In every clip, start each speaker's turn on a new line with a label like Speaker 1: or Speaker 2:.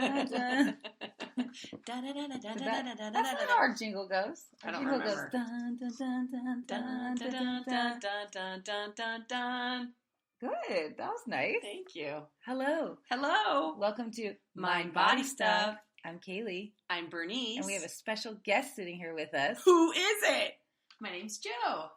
Speaker 1: That's not how our jingle goes. Our jingle goes dun dun dun dun dun dun dun dun dun dun dun. Good. That was nice.
Speaker 2: Thank you.
Speaker 1: Hello.
Speaker 2: Hello.
Speaker 1: Welcome to
Speaker 2: Mind Body Stuff.
Speaker 1: I'm Kaylee.
Speaker 2: I'm Bernice.
Speaker 1: And we have a special guest sitting here with us.
Speaker 2: Who is it?
Speaker 3: My name's Jo.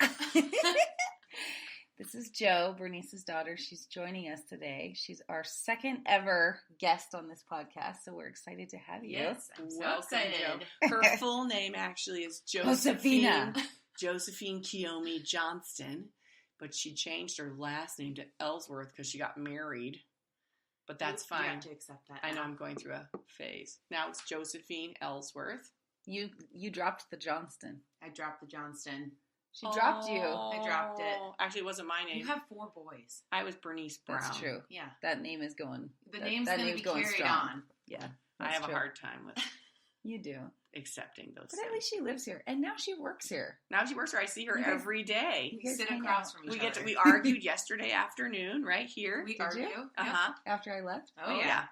Speaker 1: This is Jo, Bernice's daughter. She's joining us today. She's our second ever guest on this podcast, so we're excited to have you.
Speaker 3: Yes, I'm so excited.
Speaker 2: Her full name actually is
Speaker 1: Josephine
Speaker 2: Kiyomi Johnston, but she changed her last name to Ellsworth because she got married. But that's fine.
Speaker 3: You have to accept that.
Speaker 2: I know I'm going through a phase. Now it's Josephine Ellsworth.
Speaker 1: You dropped the Johnston.
Speaker 3: I dropped the Johnston.
Speaker 1: She dropped you.
Speaker 3: I dropped it.
Speaker 2: Actually, it wasn't my name.
Speaker 3: You have 4 boys.
Speaker 2: I was Bernice Brown.
Speaker 1: That's true.
Speaker 3: Yeah.
Speaker 1: That name is going.
Speaker 3: The name's going to be carried
Speaker 1: strong.
Speaker 3: on.
Speaker 1: Yeah.
Speaker 2: I have
Speaker 1: true.
Speaker 2: a hard time with
Speaker 1: You do.
Speaker 2: accepting those
Speaker 1: But
Speaker 2: things.
Speaker 1: at least she lives here. And now she works here.
Speaker 2: Now she works here. I see her every day.
Speaker 3: We sit across from each other.
Speaker 2: We argued yesterday afternoon right here.
Speaker 3: We
Speaker 1: Did
Speaker 3: argue?
Speaker 1: you?
Speaker 2: Uh-huh.
Speaker 1: After I left?
Speaker 3: Oh, yeah.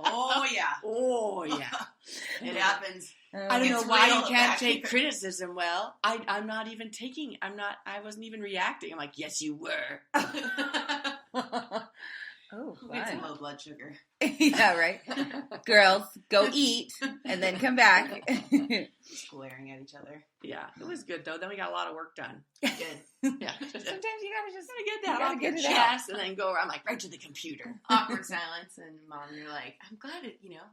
Speaker 2: Oh, yeah. Oh, yeah.
Speaker 3: It happens.
Speaker 2: I don't know
Speaker 3: It's
Speaker 2: why
Speaker 3: real
Speaker 2: you can't
Speaker 3: back
Speaker 2: take
Speaker 3: here.
Speaker 2: criticism well. I wasn't even reacting. I'm like, yes, you were.
Speaker 1: Oh,
Speaker 3: Who gets
Speaker 1: fun.
Speaker 3: low blood sugar?
Speaker 1: Yeah, right. Girls, go eat and then come back.
Speaker 3: Just glaring at each other.
Speaker 2: Yeah, it was good, though. Then we got a lot of work done.
Speaker 3: Good.
Speaker 2: Yeah.
Speaker 1: Sometimes you gotta just
Speaker 2: Get
Speaker 1: you
Speaker 2: that
Speaker 1: gotta
Speaker 2: off
Speaker 1: get
Speaker 2: your
Speaker 1: it out.
Speaker 2: chest and then go around like right to the computer.
Speaker 3: Awkward silence, and Mom, you're like, I'm glad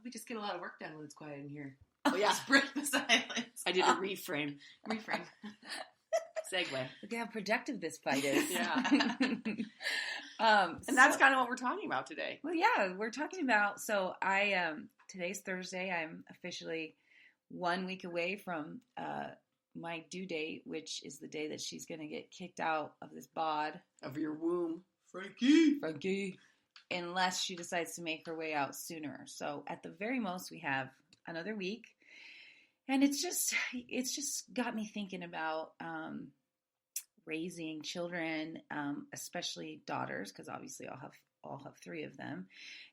Speaker 3: we just get a lot of work done when it's quiet in here.
Speaker 2: Oh, yeah.
Speaker 3: Just break the silence.
Speaker 2: I did a reframe.
Speaker 3: Reframe.
Speaker 2: Segue.
Speaker 1: Look how productive this fight is.
Speaker 2: Yeah.
Speaker 1: And
Speaker 2: And that's kind of what we're talking about today.
Speaker 1: well, yeah, we're talking about. So today's Thursday. I'm officially 1 week away from my due date, which is the day that she's going to get kicked out of this bod,
Speaker 2: Of your womb.
Speaker 1: Frankie, unless she decides to make her way out sooner. So at the very most, we have another week, and it's just got me thinking about raising children, especially daughters, because obviously I'll have 3 of them.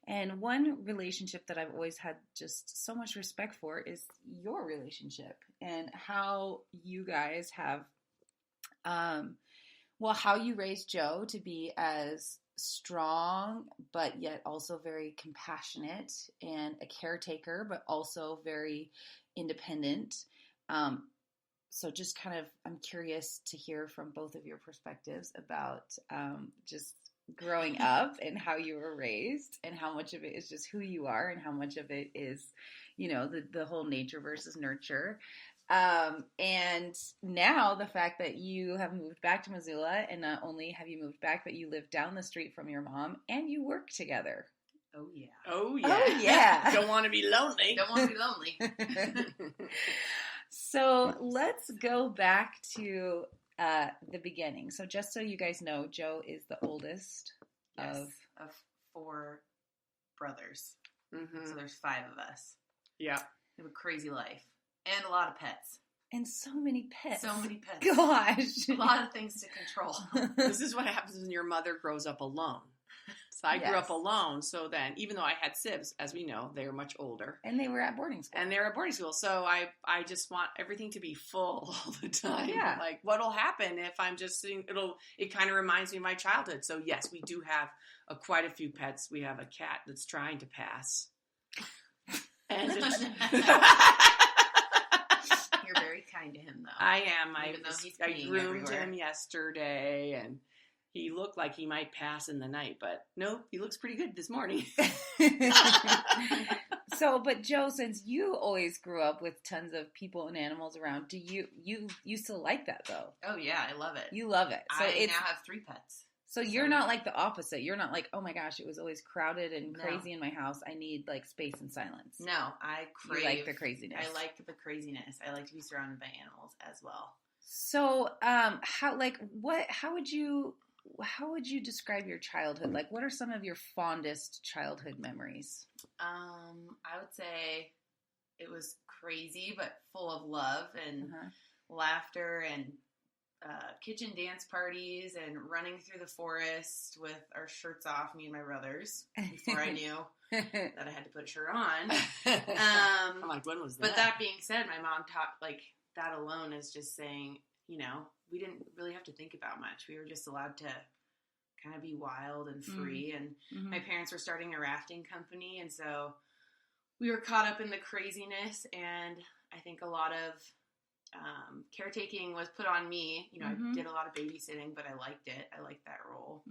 Speaker 1: And one relationship that I've always had just so much respect for is your relationship and how you guys have, how you raised Jo to be as strong, but yet also very compassionate and a caretaker, but also very independent. So just kind of, I'm curious to hear from both of your perspectives about just growing up and how you were raised and how much of it is just who you are and how much of it is, the whole nature versus nurture. And now the fact that you have moved back to Missoula, and not only have you moved back, but you live down the street from your mom and you work together.
Speaker 3: Oh, yeah.
Speaker 2: Oh, yeah.
Speaker 1: Oh, yeah.
Speaker 2: Don't want to be lonely.
Speaker 3: Don't want to be lonely.
Speaker 1: So let's go back to the beginning. So just so you guys know, Jo is the oldest
Speaker 3: Yes,
Speaker 1: of
Speaker 3: 4 brothers.
Speaker 2: Mm-hmm.
Speaker 3: So there's 5 of us.
Speaker 2: Yeah.
Speaker 3: We have a crazy life. And a lot of pets.
Speaker 1: and so many pets.
Speaker 3: So many pets.
Speaker 1: Gosh.
Speaker 3: A lot of things to control.
Speaker 2: This is what happens when your mother grows up alone. So I grew up alone, so then, even though I had sibs, as we know, they were much older.
Speaker 1: And they were at boarding school.
Speaker 2: And they were at boarding school, so I just want everything to be full all the time.
Speaker 1: Yeah.
Speaker 2: Like, what'll happen if I'm just sitting, it kind of reminds me of my childhood. So yes, we do have quite a few pets. We have a cat that's trying to pass. And
Speaker 3: You're very kind to him, though.
Speaker 2: I am.
Speaker 3: Even though he's
Speaker 2: I
Speaker 3: peeing
Speaker 2: groomed
Speaker 3: everywhere.
Speaker 2: him yesterday, and he looked like he might pass in the night, but nope, he looks pretty good this morning.
Speaker 1: So, but Jo, since you always grew up with tons of people and animals around, do you still like that though?
Speaker 3: Oh, yeah, I love it.
Speaker 1: You love it. So
Speaker 3: I now have 3 pets.
Speaker 1: So you're not like the opposite. You're not like, oh my gosh, it was always crowded and crazy in my house. I need like space and silence.
Speaker 3: No, I crave.
Speaker 1: You like the craziness.
Speaker 3: I like the craziness. I like to be surrounded by animals as well.
Speaker 1: So, how would you describe your childhood? Like, what are some of your fondest childhood memories?
Speaker 3: I would say it was crazy, but full of love and laughter and kitchen dance parties and running through the forest with our shirts off, me and my brothers, before I knew that I had to put a shirt on.
Speaker 2: I'm like, when was that?
Speaker 3: But that being said, my mom taught, like, that alone is just saying, you know, we didn't really have to think about much. We were just allowed to kind of be wild and free. And my parents were starting a rafting company, and so we were caught up in the craziness, and I think a lot of caretaking was put on me. You know, I did a lot of babysitting, but I liked it. I liked that role.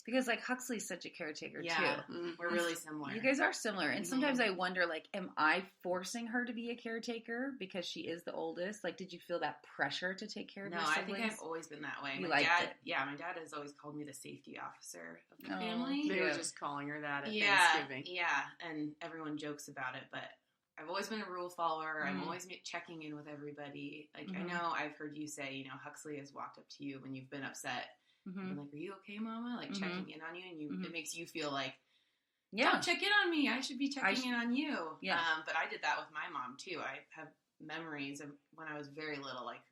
Speaker 1: Because, like, Huxley's such a caretaker,
Speaker 3: Yeah,
Speaker 1: too.
Speaker 3: we're really similar.
Speaker 1: You guys are similar. And sometimes I wonder, like, am I forcing her to be a caretaker because she is the oldest? Like, did you feel that pressure to take care of your siblings?
Speaker 3: No, I think I've always been that way.
Speaker 1: You
Speaker 3: my
Speaker 1: liked
Speaker 3: dad,
Speaker 1: it.
Speaker 3: Yeah, my dad has always called me the safety officer of the family.
Speaker 2: They were just calling her that at Thanksgiving.
Speaker 3: Yeah, and everyone jokes about it, but I've always been a rule follower. I'm always checking in with everybody. Like, I know I've heard you say, you know, Huxley has walked up to you when you've been upset. Been like, are you okay, Mama? Like, checking in on you. And it makes you feel like, don't check in on me. I should be checking in on you.
Speaker 1: Yeah.
Speaker 3: But I did that with my mom, too. I have memories of when I was very little, like,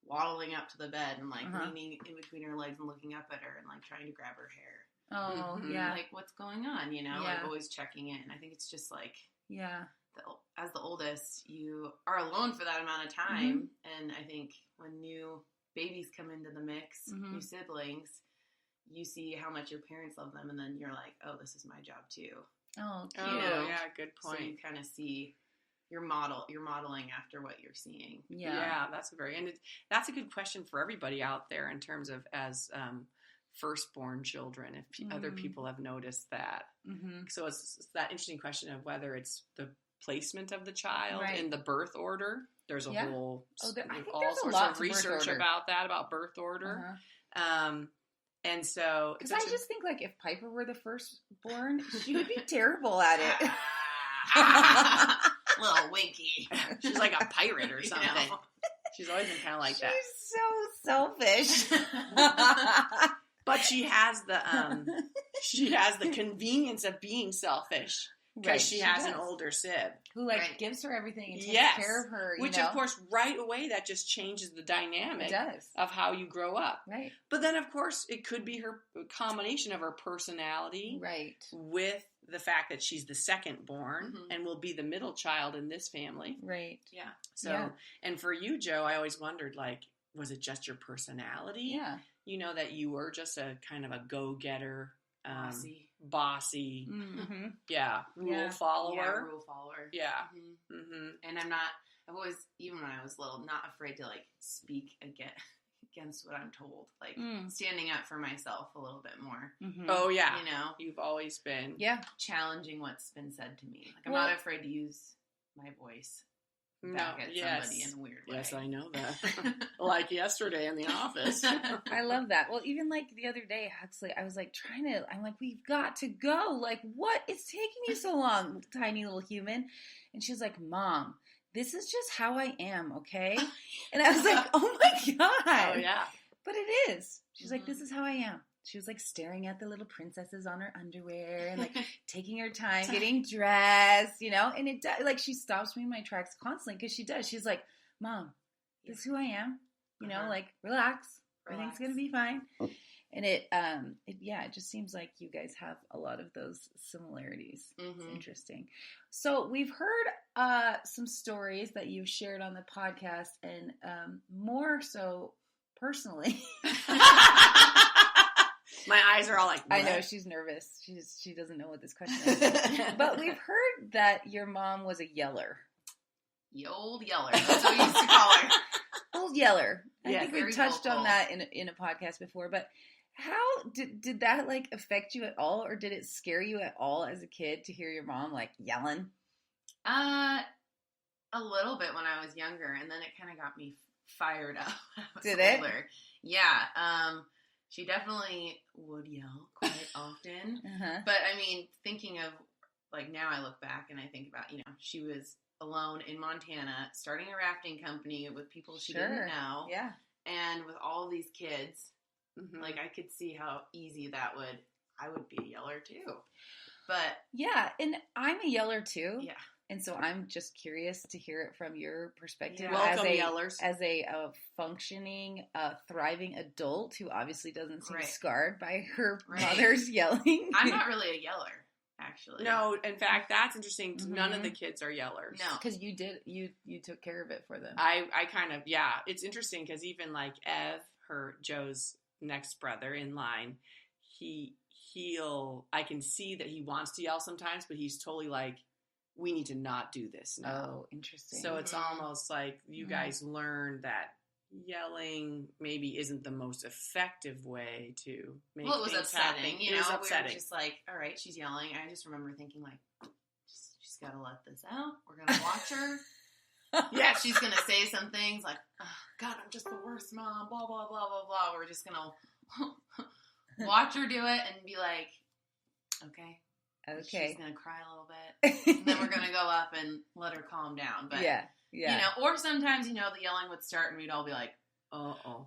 Speaker 3: waddling up to the bed and, like, leaning in between her legs and looking up at her and, like, trying to grab her hair.
Speaker 1: Oh, yeah.
Speaker 3: Like, what's going on, you know? Like, always checking in. I think it's just, like...
Speaker 1: Yeah.
Speaker 3: As the oldest, you are alone for that amount of time, and I think when new babies come into the mix, new siblings, you see how much your parents love them, and then you're like, oh, this is my job too.
Speaker 1: Oh, cute.
Speaker 2: Oh, yeah, good point.
Speaker 3: So you kind of see you're modeling after what you're seeing.
Speaker 2: Yeah, that's that's a good question for everybody out there in terms of as firstborn children, if other people have noticed that. So it's that interesting question of whether it's the placement of the child in the birth order. There's a whole all sorts of research about that, about birth order. And so
Speaker 1: because I just think, like, if Piper were the firstborn, she would be terrible at it.
Speaker 3: Little winky.
Speaker 2: She's like a pirate or something. You know? She's always been kind of like that.
Speaker 1: She's so selfish.
Speaker 2: But she has the convenience of being selfish. Because she has an older sib.
Speaker 1: Who, like, gives her everything and takes care of her,
Speaker 2: Which, of course, right away, that just changes the dynamic of how you grow up.
Speaker 1: Right.
Speaker 2: But then, of course, it could be her combination of her personality with the fact that she's the second born and will be the middle child in this family.
Speaker 1: Right.
Speaker 3: Yeah.
Speaker 2: So, and for you, Joe, I always wondered, like, was it just your personality?
Speaker 1: Yeah.
Speaker 2: You know, that you were just a kind of a go-getter, bossy, rule follower.
Speaker 3: Yeah, rule follower.
Speaker 2: Yeah.
Speaker 3: And I've always, even when I was little, not afraid to, like, speak against what I'm told. Like, standing up for myself a little bit more.
Speaker 2: Oh, yeah.
Speaker 3: You know?
Speaker 2: You've always been.
Speaker 1: Yeah.
Speaker 3: Challenging what's been said to me. Like, I'm not afraid to use my voice back at somebody in a weird way.
Speaker 2: Yes, I know that. Like yesterday in the office.
Speaker 1: I love that. Well, even, like, the other day, Huxley, I was, like, I'm like, we've got to go. Like, what is taking you so long, tiny little human? And she was like, Mom, this is just how I am, okay? And I was like, oh, my God.
Speaker 2: Oh, yeah.
Speaker 1: But it is. She's like, this is how I am. She was, like, staring at the little princesses on her underwear and, like, taking her time getting dressed, you know? And it does, like, she stops me in my tracks constantly because she does. She's like, Mom, this is who I am. You know, like, relax. Everything's going to be fine. And it just seems like you guys have a lot of those similarities. It's interesting. So we've heard some stories that you've shared on the podcast, and more so personally.
Speaker 2: My eyes are all like, what?
Speaker 1: I know, she's nervous. She doesn't know what this question is. But we've heard that your mom was a yeller.
Speaker 3: The old yeller. That's what we used to call her.
Speaker 1: Old yeller. I think we touched
Speaker 3: vocal
Speaker 1: on that in a podcast before. But how did that, like, affect you at all? Or did it scare you at all as a kid to hear your mom, like, yelling?
Speaker 3: A little bit when I was younger. And then it kind of got me fired up.
Speaker 1: Did it?
Speaker 3: Older. Yeah. She definitely would yell quite often. But, I mean, thinking of, like, now I look back and I think about, you know, she was alone in Montana starting a rafting company with people she didn't know.
Speaker 1: Yeah.
Speaker 3: And with all these kids, like, I could see how easy I would be a yeller too. But.
Speaker 1: Yeah, and I'm a yeller too.
Speaker 3: Yeah.
Speaker 1: And so I'm just curious to hear it from your perspective
Speaker 2: Welcome, yellers.
Speaker 1: As a functioning, thriving adult who obviously doesn't seem scarred by her mother's yelling.
Speaker 3: I'm not really a yeller, actually.
Speaker 2: No, in fact, that's interesting. None of the kids are yellers.
Speaker 1: No, because you took care of it for them.
Speaker 2: I kind of, it's interesting because even like Ev, Joe's next brother in line, I can see that he wants to yell sometimes, but he's totally like, we need to not do this now.
Speaker 1: Oh, interesting.
Speaker 2: So it's almost like you guys learn that yelling maybe isn't the most effective way to make
Speaker 3: it was
Speaker 2: things
Speaker 3: upsetting.
Speaker 2: happen.
Speaker 3: You
Speaker 2: it
Speaker 3: know,
Speaker 2: was upsetting.
Speaker 3: We were just like, all right, she's yelling. I just remember thinking like, she's got to let this out. We're going to watch her. Yeah, she's going to say some things like, oh, God, I'm just the worst mom, blah, blah, blah, blah, blah. We're just going to watch her do it and be like, okay. She's going to cry a little bit. And then we're going to go up and let her calm down. But, you know, or sometimes, the yelling would start and we'd all be like,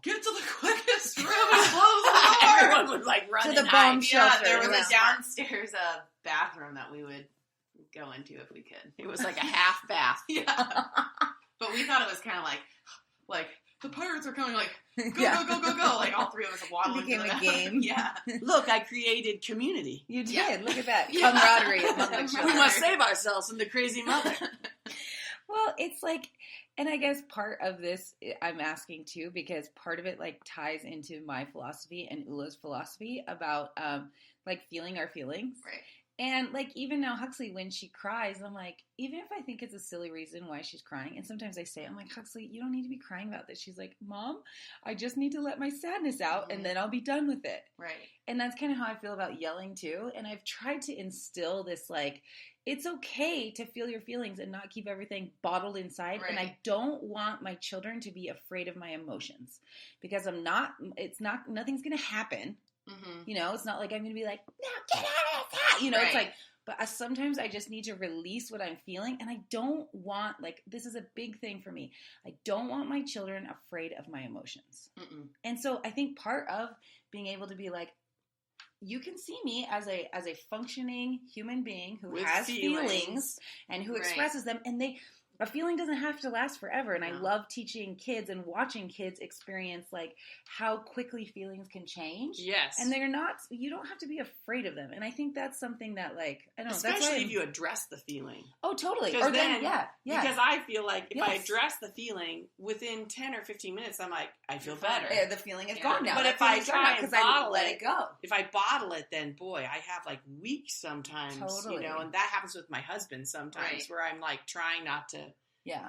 Speaker 3: get to the quickest room and close the door.
Speaker 2: Everyone would like run
Speaker 1: to the bomb shelter.
Speaker 3: Yeah, there was a downstairs bathroom that we would go into if we could.
Speaker 2: It was like a half bath.
Speaker 3: Yeah. But we thought it was kind of like the pirates are coming, like, go. Like, all three of us waddling.
Speaker 1: It became a game.
Speaker 3: Yeah.
Speaker 2: Look, I created community.
Speaker 1: You did. Yeah. Look at that. Camaraderie among the children.
Speaker 2: We must save ourselves from the crazy mother.
Speaker 1: Well, it's like, and I guess part of this I'm asking too, because part of it like ties into my philosophy and Ula's philosophy about like feeling our feelings.
Speaker 3: Right.
Speaker 1: And like even now Huxley, when she cries, I'm like, even if I think it's a silly reason why she's crying, and sometimes I say, I'm like, Huxley, you don't need to be crying about this. She's like, Mom, I just need to let my sadness out and then I'll be done with it.
Speaker 3: Right.
Speaker 1: And that's kind of how I feel about yelling too. And I've tried to instill this like, it's okay to feel your feelings and not keep everything bottled inside.
Speaker 3: Right.
Speaker 1: And I don't want my children to be afraid of my emotions because nothing's going to happen. Mm-hmm. It's not like I'm going to be like, no, get out of that. It's like, but sometimes I just need to release what I'm feeling. And I don't want, like, this is a big thing for me. I don't want my children afraid of my emotions. Mm-mm. And so I think part of being able to be like, you can see me as a functioning human being who has feelings and who expresses them, and a feeling doesn't have to last forever. And I love teaching kids and watching kids experience like how quickly feelings can change.
Speaker 2: Yes.
Speaker 1: And you don't have to be afraid of them. And I think that's something that like, I don't know.
Speaker 2: Especially if you address the feeling.
Speaker 1: Oh, totally.
Speaker 2: Or then, because I feel like if I address the feeling within 10 or 15 minutes, I'm like, I feel better.
Speaker 1: Yeah, the feeling is gone now.
Speaker 2: But if I try and bottle
Speaker 1: let it go.
Speaker 2: If I bottle it, then boy, I have like weeks sometimes,
Speaker 1: totally.
Speaker 2: And that happens with my husband sometimes where I'm like trying not to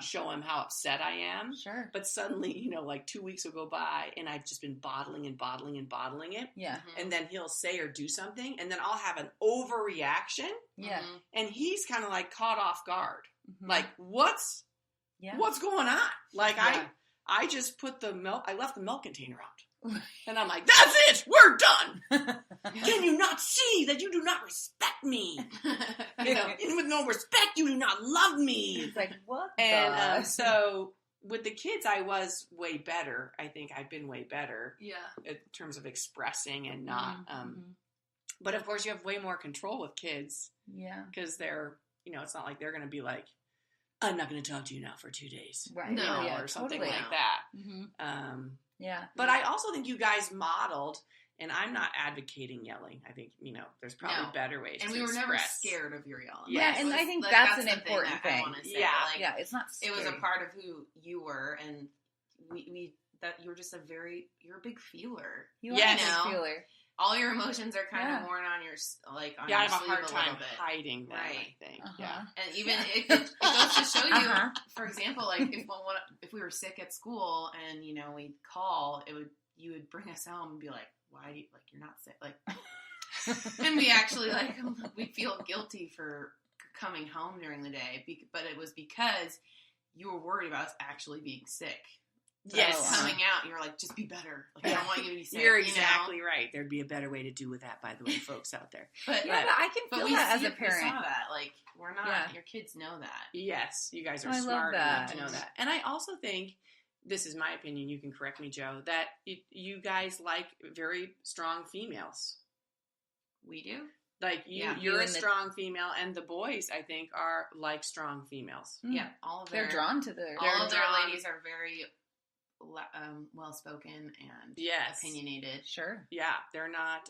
Speaker 2: show him how upset I am.
Speaker 1: Sure.
Speaker 2: But suddenly, like 2 weeks will go by and I've just been bottling it.
Speaker 1: Yeah.
Speaker 2: Mm-hmm. And then he'll say or do something and then I'll have an overreaction.
Speaker 1: Yeah.
Speaker 2: And he's kind of like caught off guard. Mm-hmm. Like, what's going on? Like I just put I left the milk container out. And I'm like, that's it! We're done! Can you not see that you do not respect me? And with no respect, you do not love me.
Speaker 1: It's like, what?
Speaker 2: And so with the kids, I was way better. I think I've been way better.
Speaker 3: Yeah.
Speaker 2: In terms of expressing and not. But of course, you have way more control with kids.
Speaker 1: Yeah.
Speaker 2: Because they're, it's not like they're going to be like, I'm not going to talk to you now for 2 days.
Speaker 1: Right.
Speaker 2: Or something like that.
Speaker 1: Mm-hmm. Yeah.
Speaker 2: But I also think you guys modeled, and I'm not advocating yelling. I think, there's probably better ways to express.
Speaker 3: And we were never scared of your yelling.
Speaker 1: Yeah, and I think that's an important thing.
Speaker 2: Yeah,
Speaker 1: it's not scary.
Speaker 3: It was a part of who you were, and that you were just you're a big feeler.
Speaker 1: You are a big feeler.
Speaker 3: All your emotions are kind of worn on your on your
Speaker 2: I have a hard
Speaker 3: sleeve
Speaker 2: time
Speaker 3: bit.
Speaker 2: hiding that, I think. Yeah.
Speaker 3: And even it goes to show you, for example, like if we were sick at school and we'd call, you would bring us home and be like, why do you you're not sick? Like, and we actually we feel guilty for coming home during the day, but it was because you were worried about us actually being sick.
Speaker 2: Yes.
Speaker 3: Coming out, you're like, just be better. Like, I don't want you to be sick.
Speaker 2: You're exactly right. There'd be a better way to do with that, by the way, folks out there.
Speaker 1: But I can feel that as a parent.
Speaker 3: We saw that. Like, we're not, your kids know that.
Speaker 2: Yes, you guys are smart enough to know that. And I also think, this is my opinion, you can correct me, Joe, that you guys like very strong females.
Speaker 3: We do?
Speaker 2: Like you're a strong female, and the boys, I think, are like strong females.
Speaker 3: Yeah, they're
Speaker 1: drawn to their.
Speaker 3: All of their ladies are very well spoken and opinionated.
Speaker 1: Sure.
Speaker 2: Yeah, they're not.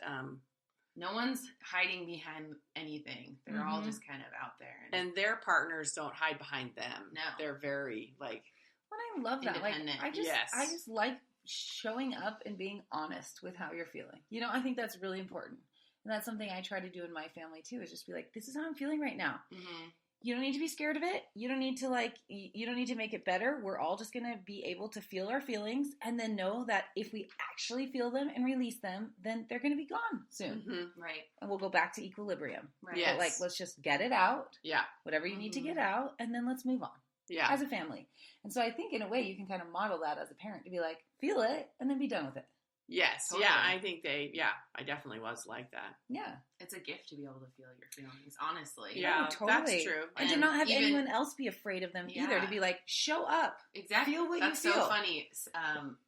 Speaker 3: No one's hiding behind anything. They're all just kind of out there,
Speaker 2: and their partners don't hide behind them.
Speaker 3: No,
Speaker 2: they're very like.
Speaker 1: Well, I love that. Like, I just like showing up and being honest with how you're feeling. You know, I think that's really important. And that's something I try to do in my family too, is just be like, this is how I'm feeling right now. Mm-hmm. You don't need to be scared of it. You don't need to you don't need to make it better. We're all just going to be able to feel our feelings and then know that if we actually feel them and release them, then they're going to be gone soon.
Speaker 3: Mm-hmm. Right.
Speaker 1: And we'll go back to equilibrium.
Speaker 3: Right.
Speaker 1: Yes. But let's just get it out.
Speaker 2: Yeah.
Speaker 1: Whatever you need to get out, and then let's move on.
Speaker 2: Yeah.
Speaker 1: As a family. And so I think in a way you can kind of model that as a parent to be like, feel it and then be done with it.
Speaker 2: Yes. Totally. Yeah. I think I definitely was like that.
Speaker 1: Yeah.
Speaker 3: It's a gift to be able to feel your feelings, honestly.
Speaker 2: Yeah, totally. That's true.
Speaker 1: And to not have anyone else be afraid of them either. To be like, show up.
Speaker 3: Exactly.
Speaker 1: Feel what
Speaker 3: that's
Speaker 1: you feel.
Speaker 3: So funny.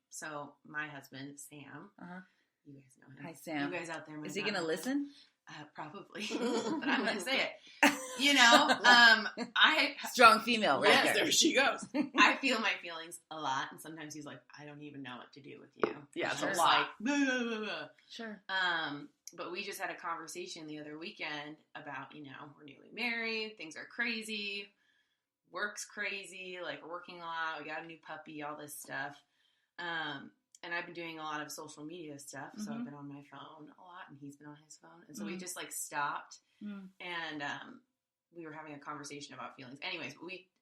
Speaker 3: So my husband, Sam, you guys know him.
Speaker 1: Hi, Sam.
Speaker 3: You guys out there.
Speaker 1: Is he going to listen?
Speaker 3: Probably. But I'm going to say it. You know, I
Speaker 1: strong female, right?
Speaker 2: Yes, there she goes.
Speaker 3: I feel my feelings a lot, and sometimes he's like, "I don't even know what to do with you."
Speaker 2: Yeah, it's
Speaker 3: a lot.
Speaker 2: Like,
Speaker 3: blah, blah, blah, blah.
Speaker 1: Sure.
Speaker 3: But we just had a conversation the other weekend about, you know, we're newly married, things are crazy, work's crazy, like we're working a lot, we got a new puppy, all this stuff. And I've been doing a lot of social media stuff, so I've been on my phone a lot, and he's been on his phone, and so we just like stopped, and we were having a conversation about feelings. Anyways,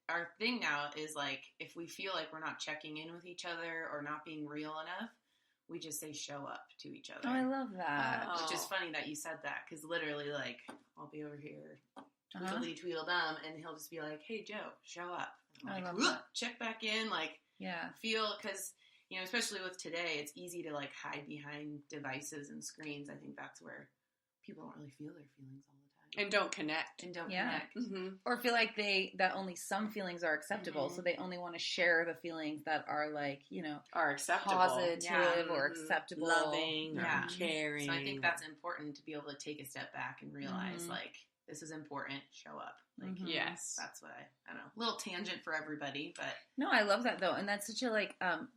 Speaker 3: our thing now is like, if we feel like we're not checking in with each other or not being real enough, we just say show up to each other.
Speaker 1: Oh, I love that.
Speaker 3: Which is funny that you said that, because literally, like, I'll be over here, Tweedledum, and he'll just be like, hey, Joe, show up.
Speaker 1: I love
Speaker 3: that. Check back in, like, feel, because, you know, especially with today, it's easy to, like, hide behind devices and screens. I think that's where people don't really feel their feelings all the time.
Speaker 2: And don't connect.
Speaker 3: Connect.
Speaker 1: Mm-hmm. Or feel like that only some feelings are acceptable, so they only want to share the feelings that are like, you know,
Speaker 2: are acceptable,
Speaker 1: positive or acceptable,
Speaker 2: loving, or caring.
Speaker 3: So I think that's important to be able to take a step back and realize like, this is important. Show up. Like,
Speaker 2: yes,
Speaker 3: that's what I don't know. Little tangent for everybody, but
Speaker 1: no, I love that though, and that's such a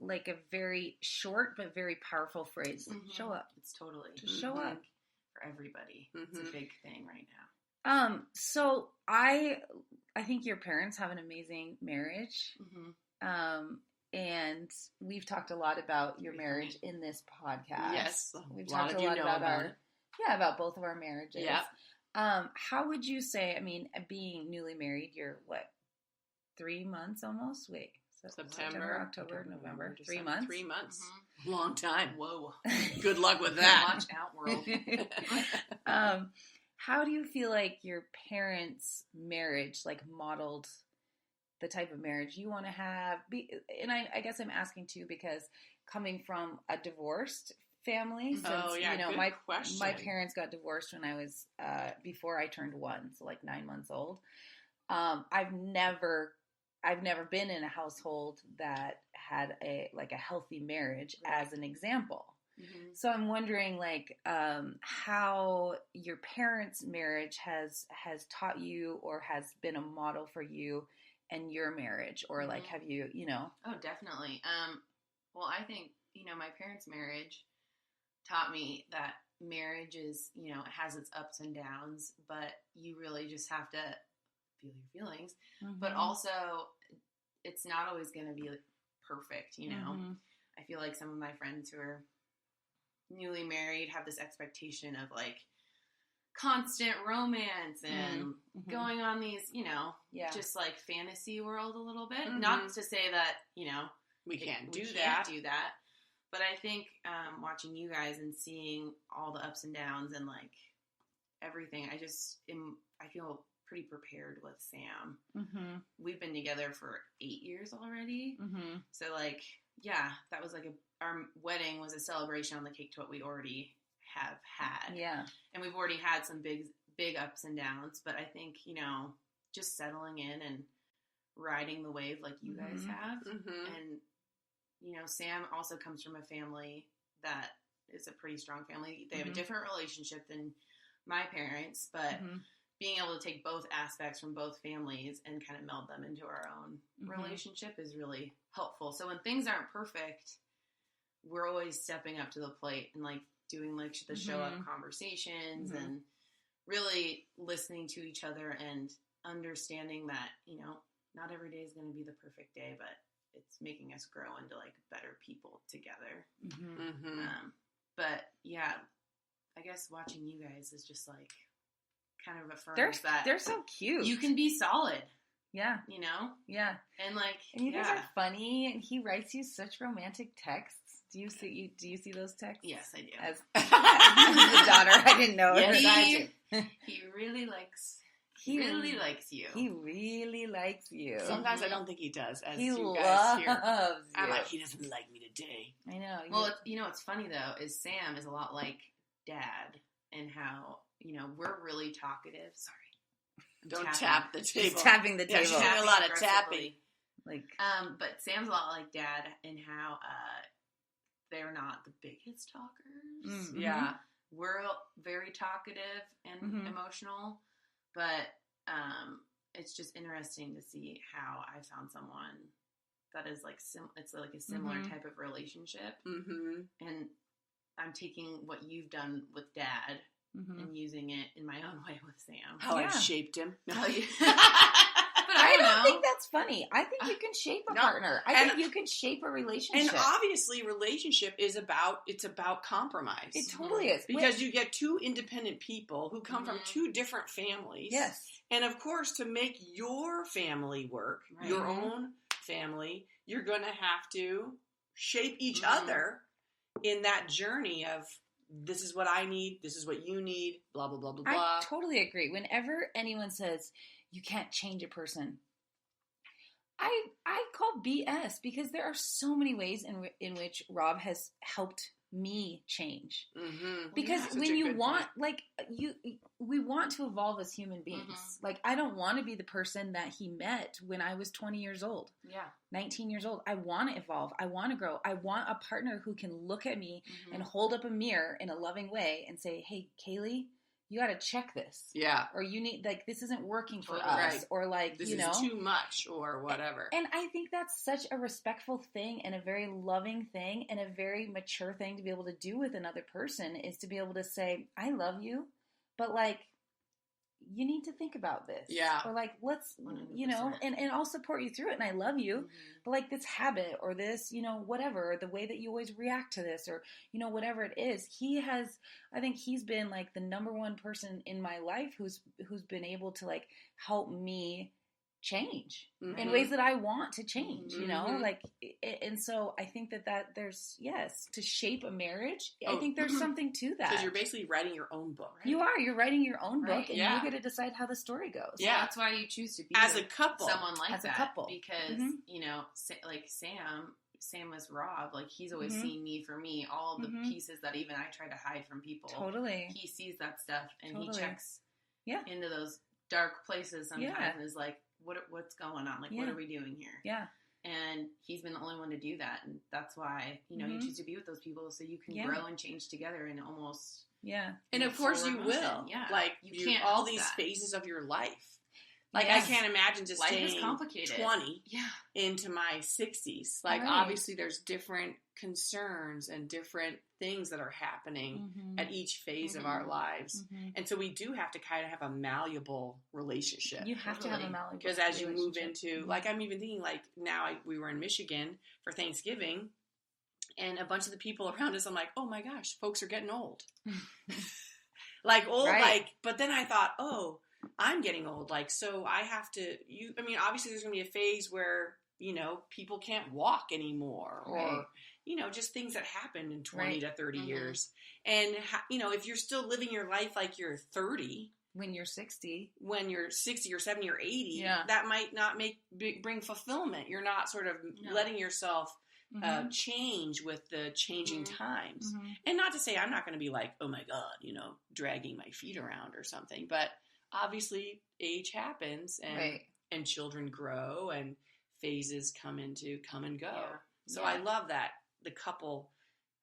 Speaker 1: like a very short but very powerful phrase. Show up.
Speaker 3: It's totally
Speaker 1: just show up
Speaker 3: for everybody. It's a big thing right now.
Speaker 1: So I think your parents have an amazing marriage. And we've talked a lot about your marriage in this podcast.
Speaker 2: Yes,
Speaker 1: we've talked a lot about both of our marriages.
Speaker 2: Yeah.
Speaker 1: How would you say? I mean, being newly married, you're what, 3 months almost? Wait,
Speaker 2: September,
Speaker 1: October, November,
Speaker 2: December,
Speaker 1: 3 months.
Speaker 2: 3 months. Long time. Whoa. Good luck with that.
Speaker 3: Watch out, world.
Speaker 1: How do you feel like your parents' marriage like modeled the type of marriage you want to have? And I guess I'm asking too because coming from a divorced family, since you know my parents got divorced when I was before I turned 1, so like 9 months old. I've never been in a household that had a healthy marriage as an example. So I'm wondering, like, how your parents' marriage has taught you or has been a model for you and your marriage, or like, have you, you know?
Speaker 3: Oh, definitely. Well, I think, you know, my parents' marriage taught me that marriage is, you know, it has its ups and downs, but you really just have to feel your feelings. But also, it's not always going to be perfect, you know? I feel like some of my friends who are newly married have this expectation of like constant romance and going on these, you know, just like fantasy world a little bit. Not to say that, you know,
Speaker 2: we can't do
Speaker 3: that. But I think watching you guys and seeing all the ups and downs and like everything, I feel pretty prepared with Sam. We've been together for 8 years already. So like, yeah, that was like our wedding was a celebration on the cake to what we already have had. Yeah. And we've already had some big ups and downs, but I think, you know, just settling in and riding the wave like you guys have. And, you know, Sam also comes from a family that is a pretty strong family. They have a different relationship than my parents, but being able to take both aspects from both families and kind of meld them into our own relationship is really helpful. So when things aren't perfect, we're always stepping up to the plate and like doing like the show up conversations and really listening to each other and understanding that, you know, not every day is going to be the perfect day, but it's making us grow into like better people together. But yeah, I guess watching you guys is just like kind of affirms that
Speaker 1: they're so cute.
Speaker 3: You can be solid.
Speaker 1: Yeah.
Speaker 3: You know?
Speaker 1: Yeah.
Speaker 3: And like,
Speaker 1: and you guys are funny, and he writes you such romantic texts. Do you see those texts?
Speaker 3: Yes, I do.
Speaker 1: As the daughter, I didn't know.
Speaker 3: Yes, I do. He really likes you.
Speaker 1: He really likes you.
Speaker 2: Sometimes I don't think he does. As
Speaker 1: he
Speaker 2: you
Speaker 1: loves
Speaker 2: guys hear,
Speaker 1: you.
Speaker 2: I'm like, he doesn't like me today.
Speaker 1: I know.
Speaker 3: Well, you know what's funny though is Sam is a lot like Dad, and how, you know, we're really talkative. Sorry.
Speaker 2: Don't tap the table.
Speaker 1: She's tapping the table.
Speaker 2: She's doing a lot of tapping.
Speaker 3: Like, but Sam's a lot like Dad in how they're not the biggest talkers.
Speaker 2: Yeah,
Speaker 3: we're very talkative and emotional, but it's just interesting to see how I found someone that is like it's like a similar type of relationship, and I'm taking what you've done with Dad. And using it in my own way with Sam.
Speaker 2: How I've shaped him.
Speaker 3: But
Speaker 1: I don't think that's funny. I think you can shape a partner. I think you can shape a relationship.
Speaker 2: And obviously, relationship is about compromise.
Speaker 1: It totally is.
Speaker 2: Because you get two independent people who come from two different families.
Speaker 1: Yes.
Speaker 2: And of course, to make your family work, your own family, you're going to have to shape each other in that journey of, this is what I need, this is what you need, blah, blah, blah, blah, blah.
Speaker 1: I totally agree. Whenever anyone says, you can't change a person, I call BS, because there are so many ways in which Rob has helped me change. Because when you want, we want to evolve as human beings. Like, I don't want to be the person that he met when I was 20 years old. 19 years old. I want to evolve. I want to grow. I want a partner who can look at me and hold up a mirror in a loving way and say, hey, Kaylee, you got to check this.
Speaker 2: Yeah.
Speaker 1: Or you need, like, this isn't working for us.
Speaker 2: Right.
Speaker 1: Or like,
Speaker 2: this
Speaker 1: you know.
Speaker 2: is too much or whatever.
Speaker 1: And I think that's such a respectful thing and a very loving thing and a very mature thing to be able to do with another person, is to be able to say, I love you, but like, you need to think about this.
Speaker 2: Yeah.
Speaker 1: Or like, let's,
Speaker 3: 100%.
Speaker 1: you know, and I'll support you through it and I love you, but like this habit or this, you know, whatever, the way that you always react to this or, you know, whatever it is, I think he's been like the number one person in my life who's been able to like help me change in ways that I want to change, you know, like, and so I think that there's, to shape a marriage. I think there's something to that.
Speaker 2: Because you're basically writing your own book. Right?
Speaker 1: You're writing your own book and you get to decide how the story goes.
Speaker 3: Yeah. That's why you choose to be
Speaker 2: as a couple,
Speaker 3: someone like
Speaker 1: as
Speaker 3: that.
Speaker 1: A couple.
Speaker 3: Because, you know, like Sam was Rob, like he's always seen me for me, all the pieces that even I try to hide from people. Totally. He sees that stuff and he checks into those dark places sometimes and is like, what's going on? Like, what are we doing here? Yeah. And he's been the only one to do that. And that's why, you know, you choose to be with those people so you can grow and change together and almost. Yeah.
Speaker 2: And of course you will. Yeah. Like, you can't all these phases of your life. Like, I can't imagine just staying 20 into my 60s. Like, obviously there's different concerns and different things that are happening at each phase of our lives. And so we do have to kind of have a malleable relationship.
Speaker 1: You have to have a malleable
Speaker 2: because as you move into, like, I'm even thinking, like, now we were in Michigan for Thanksgiving, and a bunch of the people around us, I'm like, oh my gosh, folks are getting old. Like, old, like, but then I thought, oh, I'm getting old, like, so I have to, I mean, obviously there's going to be a phase where, you know, people can't walk anymore or, you know, just things that happen in 20 to 30 years. And, you know, if you're still living your life like you're 30.
Speaker 1: When you're 60.
Speaker 2: When you're 60 or 70 or 80, that might not bring fulfillment. You're not sort of letting yourself change with the changing times. And not to say I'm not going to be like, oh my God, you know, dragging my feet around or something, but obviously age happens and children grow and phases come and go. So I love that the couple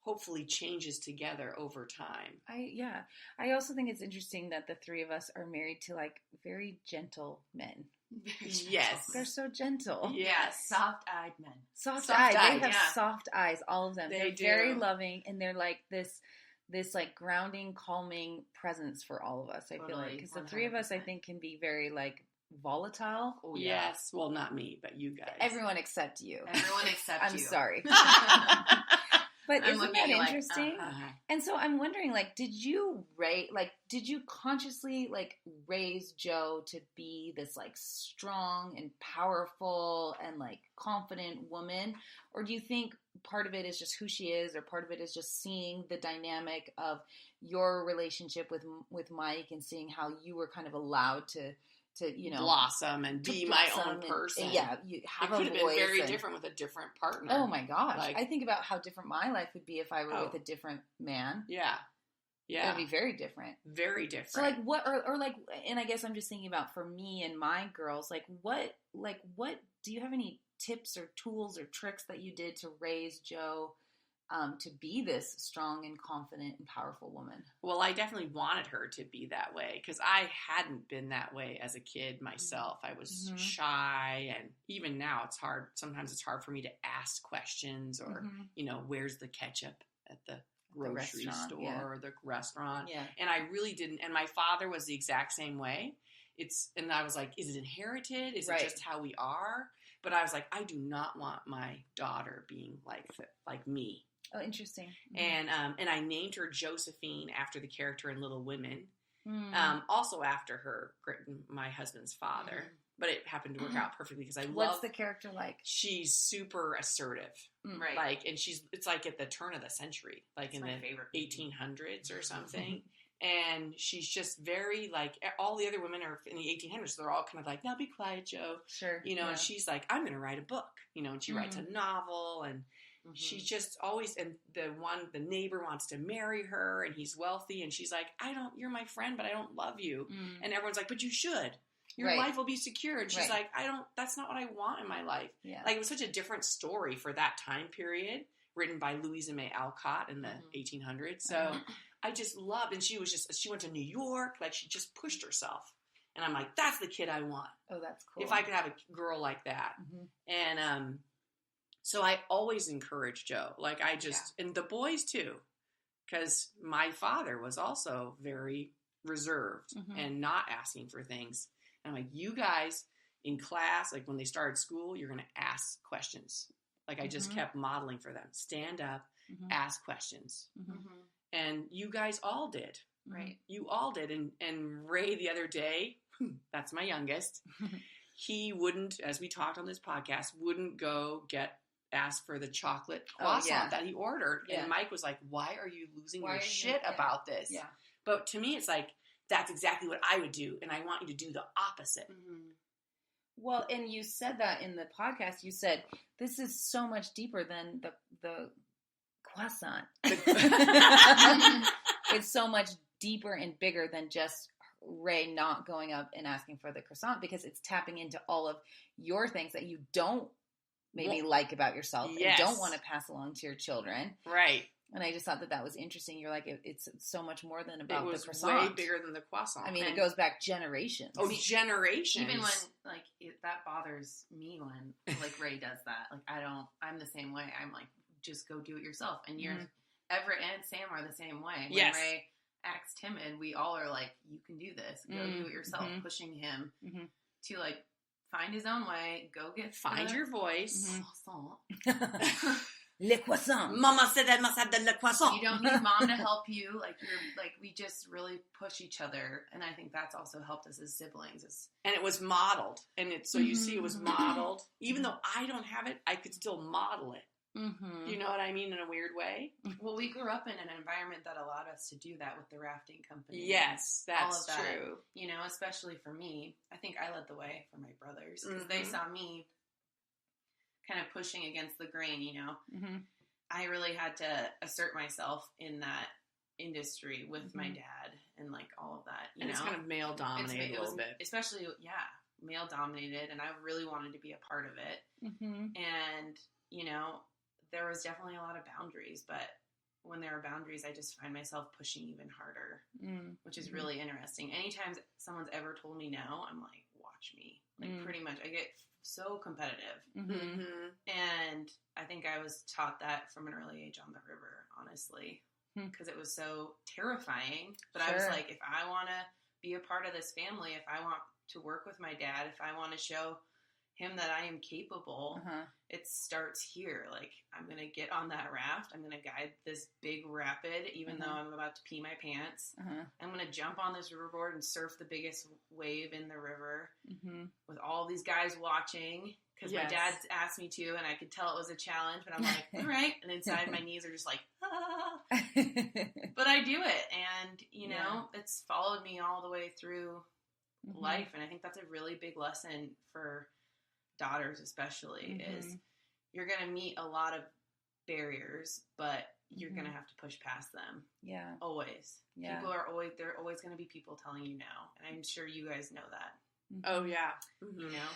Speaker 2: hopefully changes together over time.
Speaker 1: I also think it's interesting that the three of us are married to like very gentle men.
Speaker 2: Yes.
Speaker 1: They're so gentle.
Speaker 3: Yes. Soft-eyed men.
Speaker 1: Soft-eyed. They have soft eyes, all of them. They're
Speaker 2: do.
Speaker 1: very loving, and they're like this like grounding, calming presence for all of us, I feel like. Because the three of us, I think, can be very like volatile.
Speaker 2: Oh, yes. Well, not me, but you guys.
Speaker 1: Everyone except you.
Speaker 3: Everyone except
Speaker 1: I'm
Speaker 3: you.
Speaker 1: sorry. But isn't that interesting? And so I'm wondering, like, did you consciously like raise Joe to be this like strong and powerful and like confident woman, or do you think part of it is just who she is, or part of it is just seeing the dynamic of your relationship with Mike and seeing how you were kind of allowed to
Speaker 2: blossom and be my own person.
Speaker 1: Yeah, you have a voice.
Speaker 2: It could have been very different with a different partner.
Speaker 1: Oh my gosh. Like, I think about how different my life would be if I were with a different man.
Speaker 2: Yeah. Yeah.
Speaker 1: It would be very different.
Speaker 2: Very different.
Speaker 1: So like what, or like, and I guess I'm just thinking about for me and my girls, like what, do you have any tips or tools or tricks that you did to raise Joe to be this strong and confident and powerful woman?
Speaker 2: Well, I definitely wanted her to be that way because I hadn't been that way as a kid myself. I was shy, and even now it's hard. Sometimes it's hard for me to ask questions or, where's the ketchup at the grocery store or the restaurant?
Speaker 1: Yeah.
Speaker 2: And I really didn't. And my father was the exact same way. And I was like, is it inherited? Is it just how we are? But I was like, I do not want my daughter being like me.
Speaker 1: Oh, interesting.
Speaker 2: And I named her Josephine after the character in Little Women. Also after my husband's father. But it happened to work out perfectly because
Speaker 1: What's the character like?
Speaker 2: She's super assertive.
Speaker 3: Right.
Speaker 2: Like, and it's like at the turn of the century, like in the
Speaker 3: favorite
Speaker 2: 1800s or something. And she's just very like, all the other women are in the 1800s. So they're all kind of like, now be quiet, Joe.
Speaker 1: Sure.
Speaker 2: And she's like, I'm going to write a book, and she writes a novel, and she's just always, and the neighbor wants to marry her, and he's wealthy, and she's like, you're my friend, but I don't love you. And everyone's like, but you should. Your life will be secure. And she's like, that's not what I want in my life.
Speaker 1: Yeah.
Speaker 2: Like, it was such a different story for that time period, written by Louisa May Alcott in the 1800s. So I just loved, and she went to New York, like she just pushed herself. And I'm like, that's the kid I want.
Speaker 1: Oh, that's cool.
Speaker 2: If I could have a girl like that. And, so I always encourage Joe. Like and the boys too, because my father was also very reserved and not asking for things. And I'm like, you guys in class, like when they started school, you're going to ask questions. Like I just kept modeling for them. Stand up, ask questions. And you guys all did.
Speaker 3: Right.
Speaker 2: You all did. And Ray the other day, that's my youngest, he wouldn't, as we talked on this podcast, wouldn't go ask for the chocolate croissant that he ordered. Yeah. And Mike was like, why are you losing your shit about this?
Speaker 1: Yeah.
Speaker 2: But to me, it's like, that's exactly what I would do. And I want you to do the opposite.
Speaker 1: Well, and you said that in the podcast. You said, this is so much deeper than the croissant. It's so much deeper and bigger than just Ray not going up and asking for the croissant, because it's tapping into all of your things that you don't maybe like about yourself and don't want to pass along to your children.
Speaker 2: Right.
Speaker 1: And I just thought that was interesting. You're like, it's so much more than about the croissant.
Speaker 2: It was way bigger than the croissant.
Speaker 1: I mean, it goes back generations.
Speaker 2: Oh, generations.
Speaker 3: Even when, that bothers me when, Ray does that. I'm the same way. I'm like, just go do it yourself. And Everett and Sam are the same way. When Ray acts timid, we all are like, you can do this. Go do it yourself. Pushing him to, find his own way. Go
Speaker 2: find your voice.
Speaker 1: Le croissant.
Speaker 2: Mama said I must have the le croissant.
Speaker 3: You don't need mom to help you. We just really push each other. And I think that's also helped us as siblings. And
Speaker 2: it was modeled. And you see it was modeled. Even though I don't have it, I could still model it. You know what I mean, in a weird way?
Speaker 3: Well, we grew up in an environment that allowed us to do that with the rafting company.
Speaker 2: Yes, that's true.
Speaker 3: Especially for me. I think I led the way for my brothers because they saw me kind of pushing against the grain, I really had to assert myself in that industry with my dad and all of that.
Speaker 2: And it's kind of male dominated a little bit.
Speaker 3: Especially, male dominated, and I really wanted to be a part of it. And, there was definitely a lot of boundaries, but when there are boundaries, I just find myself pushing even harder, which is
Speaker 1: Mm-hmm.
Speaker 3: really interesting. Anytime someone's ever told me no, I'm like, watch me. Like, pretty much, I get so competitive.
Speaker 1: Mm-hmm.
Speaker 3: And I think I was taught that from an early age on the river, honestly, because it was so terrifying. But I was like, if I want to be a part of this family, if I want to work with my dad, if I want to show him that I am capable, it starts here. Like, I'm going to get on that raft. I'm going to guide this big rapid, even though I'm about to pee my pants. I'm going to jump on this riverboard and surf the biggest wave in the river with all these guys watching, because my dad asked me to, and I could tell it was a challenge, but I'm like, all right. And inside my knees are just like, ah. But I do it. And, you know, it's followed me all the way through life. And I think that's a really big lesson for daughters especially, is you're going to meet a lot of barriers, but you're going to have to push past them. Yeah. Always. Yeah. There are always going to be people telling you no. And I'm sure you guys know that.
Speaker 2: Oh, yeah.
Speaker 3: You know?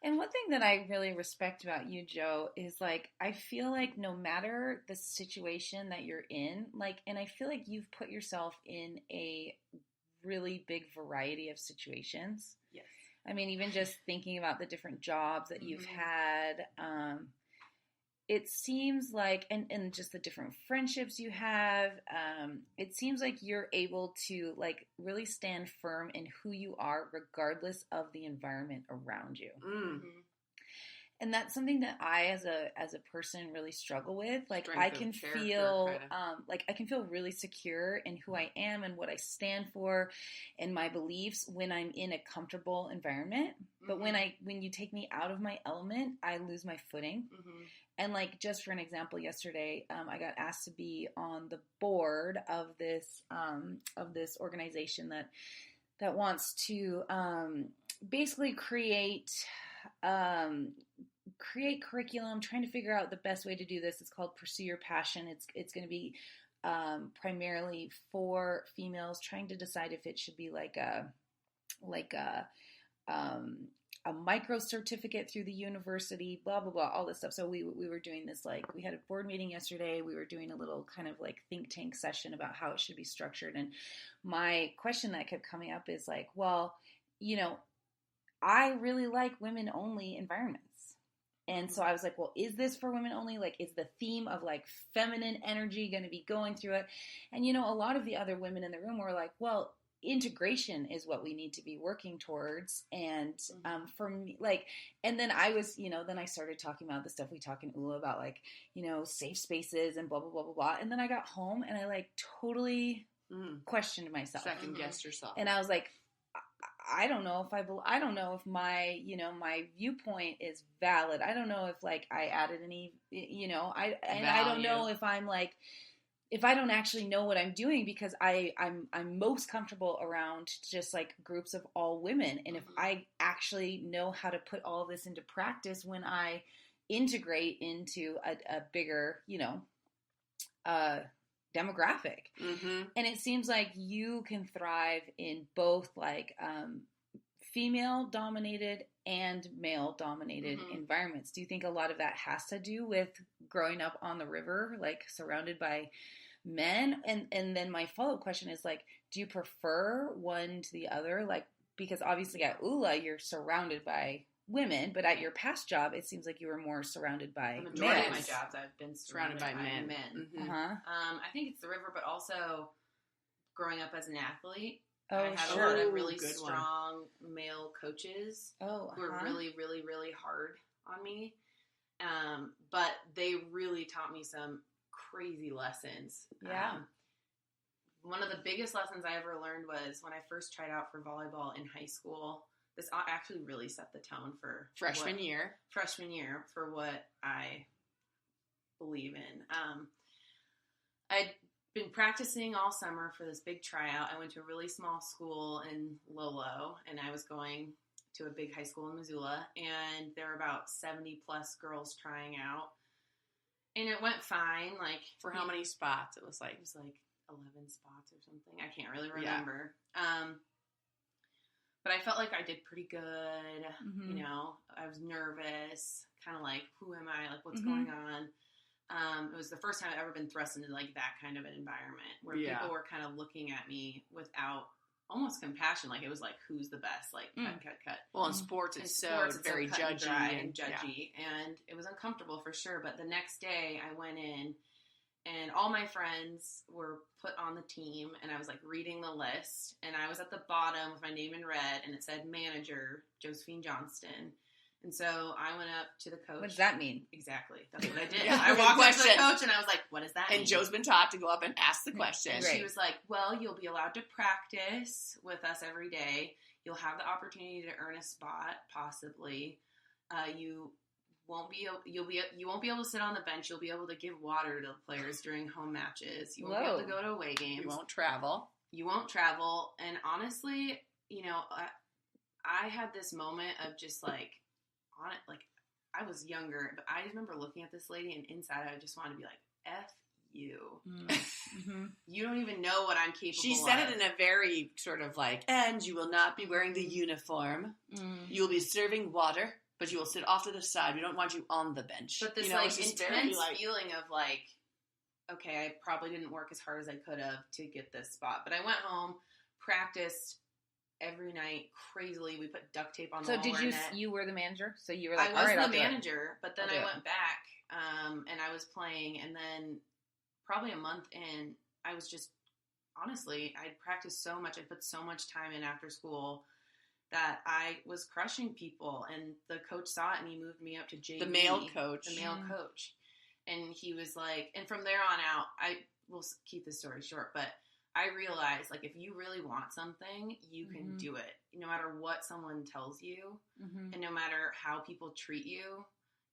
Speaker 1: And one thing that I really respect about you, Joe, is like, I feel like no matter the situation that you're in, like, and I feel like you've put yourself in a really big variety of situations. Yes. I mean, even just thinking about the different jobs that you've had, it seems like, and just the different friendships you have, it seems like you're able to like really stand firm in who you are regardless of the environment around you. And that's something that I, as a person, really struggle with. Like, I can feel, like I can feel really secure in who I am and what I stand for, and my beliefs when I'm in a comfortable environment. But when you take me out of my element, I lose my footing. And like, just for an example, yesterday, I got asked to be on the board of this organization that wants to basically create curriculum, trying to figure out the best way to do this. It's called Pursue Your Passion. It's going to be primarily for females, trying to decide if it should be like a micro certificate through the university, blah, blah, blah, all this stuff. So we were doing this, like, we had a board meeting yesterday. We were doing a little kind of like think tank session about how it should be structured. And my question that kept coming up is like, well, you know, I really like women only environments. And so I was like, well, is this for women only? Like, is the theme of like feminine energy going to be going through it? And, you know, a lot of the other women in the room were like, well, integration is what we need to be working towards. And for me, like, and then I was, you know, then I started talking about the stuff we talk in ULA about, like, you know, safe spaces and blah, blah, blah, blah, blah. And then I got home and I like totally questioned myself.
Speaker 2: Second guessed yourself.
Speaker 1: And I was like, I don't know if my, you know, my viewpoint is valid. I don't know if like I added any, you know, I don't know if I'm like, if I don't actually know what I'm doing, because I'm most comfortable around just like groups of all women. And if I actually know how to put all of this into practice when I integrate into a bigger, you know, demographic. And it seems like you can thrive in both like female dominated and male dominated environments. Do you think a lot of that has to do with growing up on the river, like surrounded by men? And then my follow-up question is like, do you prefer one to the other? Like, because obviously at ULA you're surrounded by women, but at your past job it seems like you were more surrounded by men.
Speaker 3: The majority of my jobs I've been surrounded by men. I think it's the river, but also growing up as an athlete. I had a lot of really strong male coaches who were really, really, really hard on me. But they really taught me some crazy lessons. One of the biggest lessons I ever learned was when I first tried out for volleyball in high school. This actually really set the tone for freshman year for what I believe in. I'd been practicing all summer for this big tryout. I went to a really small school in Lolo, and I was going to a big high school in Missoula, and there were about 70 plus girls trying out, and it went fine. Like,
Speaker 2: for how many spots? It was like
Speaker 3: 11 spots or something. I can't really remember. Yeah. But I felt like I did pretty good. You know, I was nervous, kind of like, who am I? Like, what's going on? It was the first time I've ever been thrust into like that kind of an environment where people were kind of looking at me without almost compassion. Like it was like, who's the best? Like cut.
Speaker 2: Well, in sports, it's very judgy
Speaker 3: and judgy. And it was uncomfortable for sure. But the next day I went in and all my friends were put on the team and I was like reading the list and I was at the bottom with my name in red and it said manager, Josephine Johnston. And so I went up to the coach.
Speaker 1: What does that mean?
Speaker 3: Exactly. That's what I did. I walked up to the coach and I was like, what does that mean?
Speaker 2: And Joe's been taught to go up and ask the question.
Speaker 3: And she was like, well, you'll be allowed to practice with us every day. You'll have the opportunity to earn a spot, possibly. You won't be able to sit on the bench. You'll be able to give water to the players during home matches. You won't be able to go to away games.
Speaker 2: You won't travel.
Speaker 3: And honestly, you know, I had this moment of just like, on it, like I was younger, but I just remember looking at this lady and inside I just wanted to be like, F you. Mm-hmm. You don't even know what I'm capable of.
Speaker 2: She said it in a very sort of like, and you will not be wearing the uniform. You'll be serving water, but you will sit off to the side. We don't want you on the bench.
Speaker 3: But this like intense feeling of like, okay, I probably didn't work as hard as I could have to get this spot. But I went home, practiced every night crazily. We put duct tape on the wall. So
Speaker 1: you were the manager? So you were like,
Speaker 3: I was the manager, but then I went back and I was playing, and then probably a month in, I was just, honestly, I'd practiced so much, I put so much time in after school that I was crushing people, and the coach saw it and he moved me up to JV.
Speaker 2: The male coach.
Speaker 3: And he was like, and from there on out, I will keep this story short, but I realized, like, if you really want something, you can do it. No matter what someone tells you, and no matter how people treat you,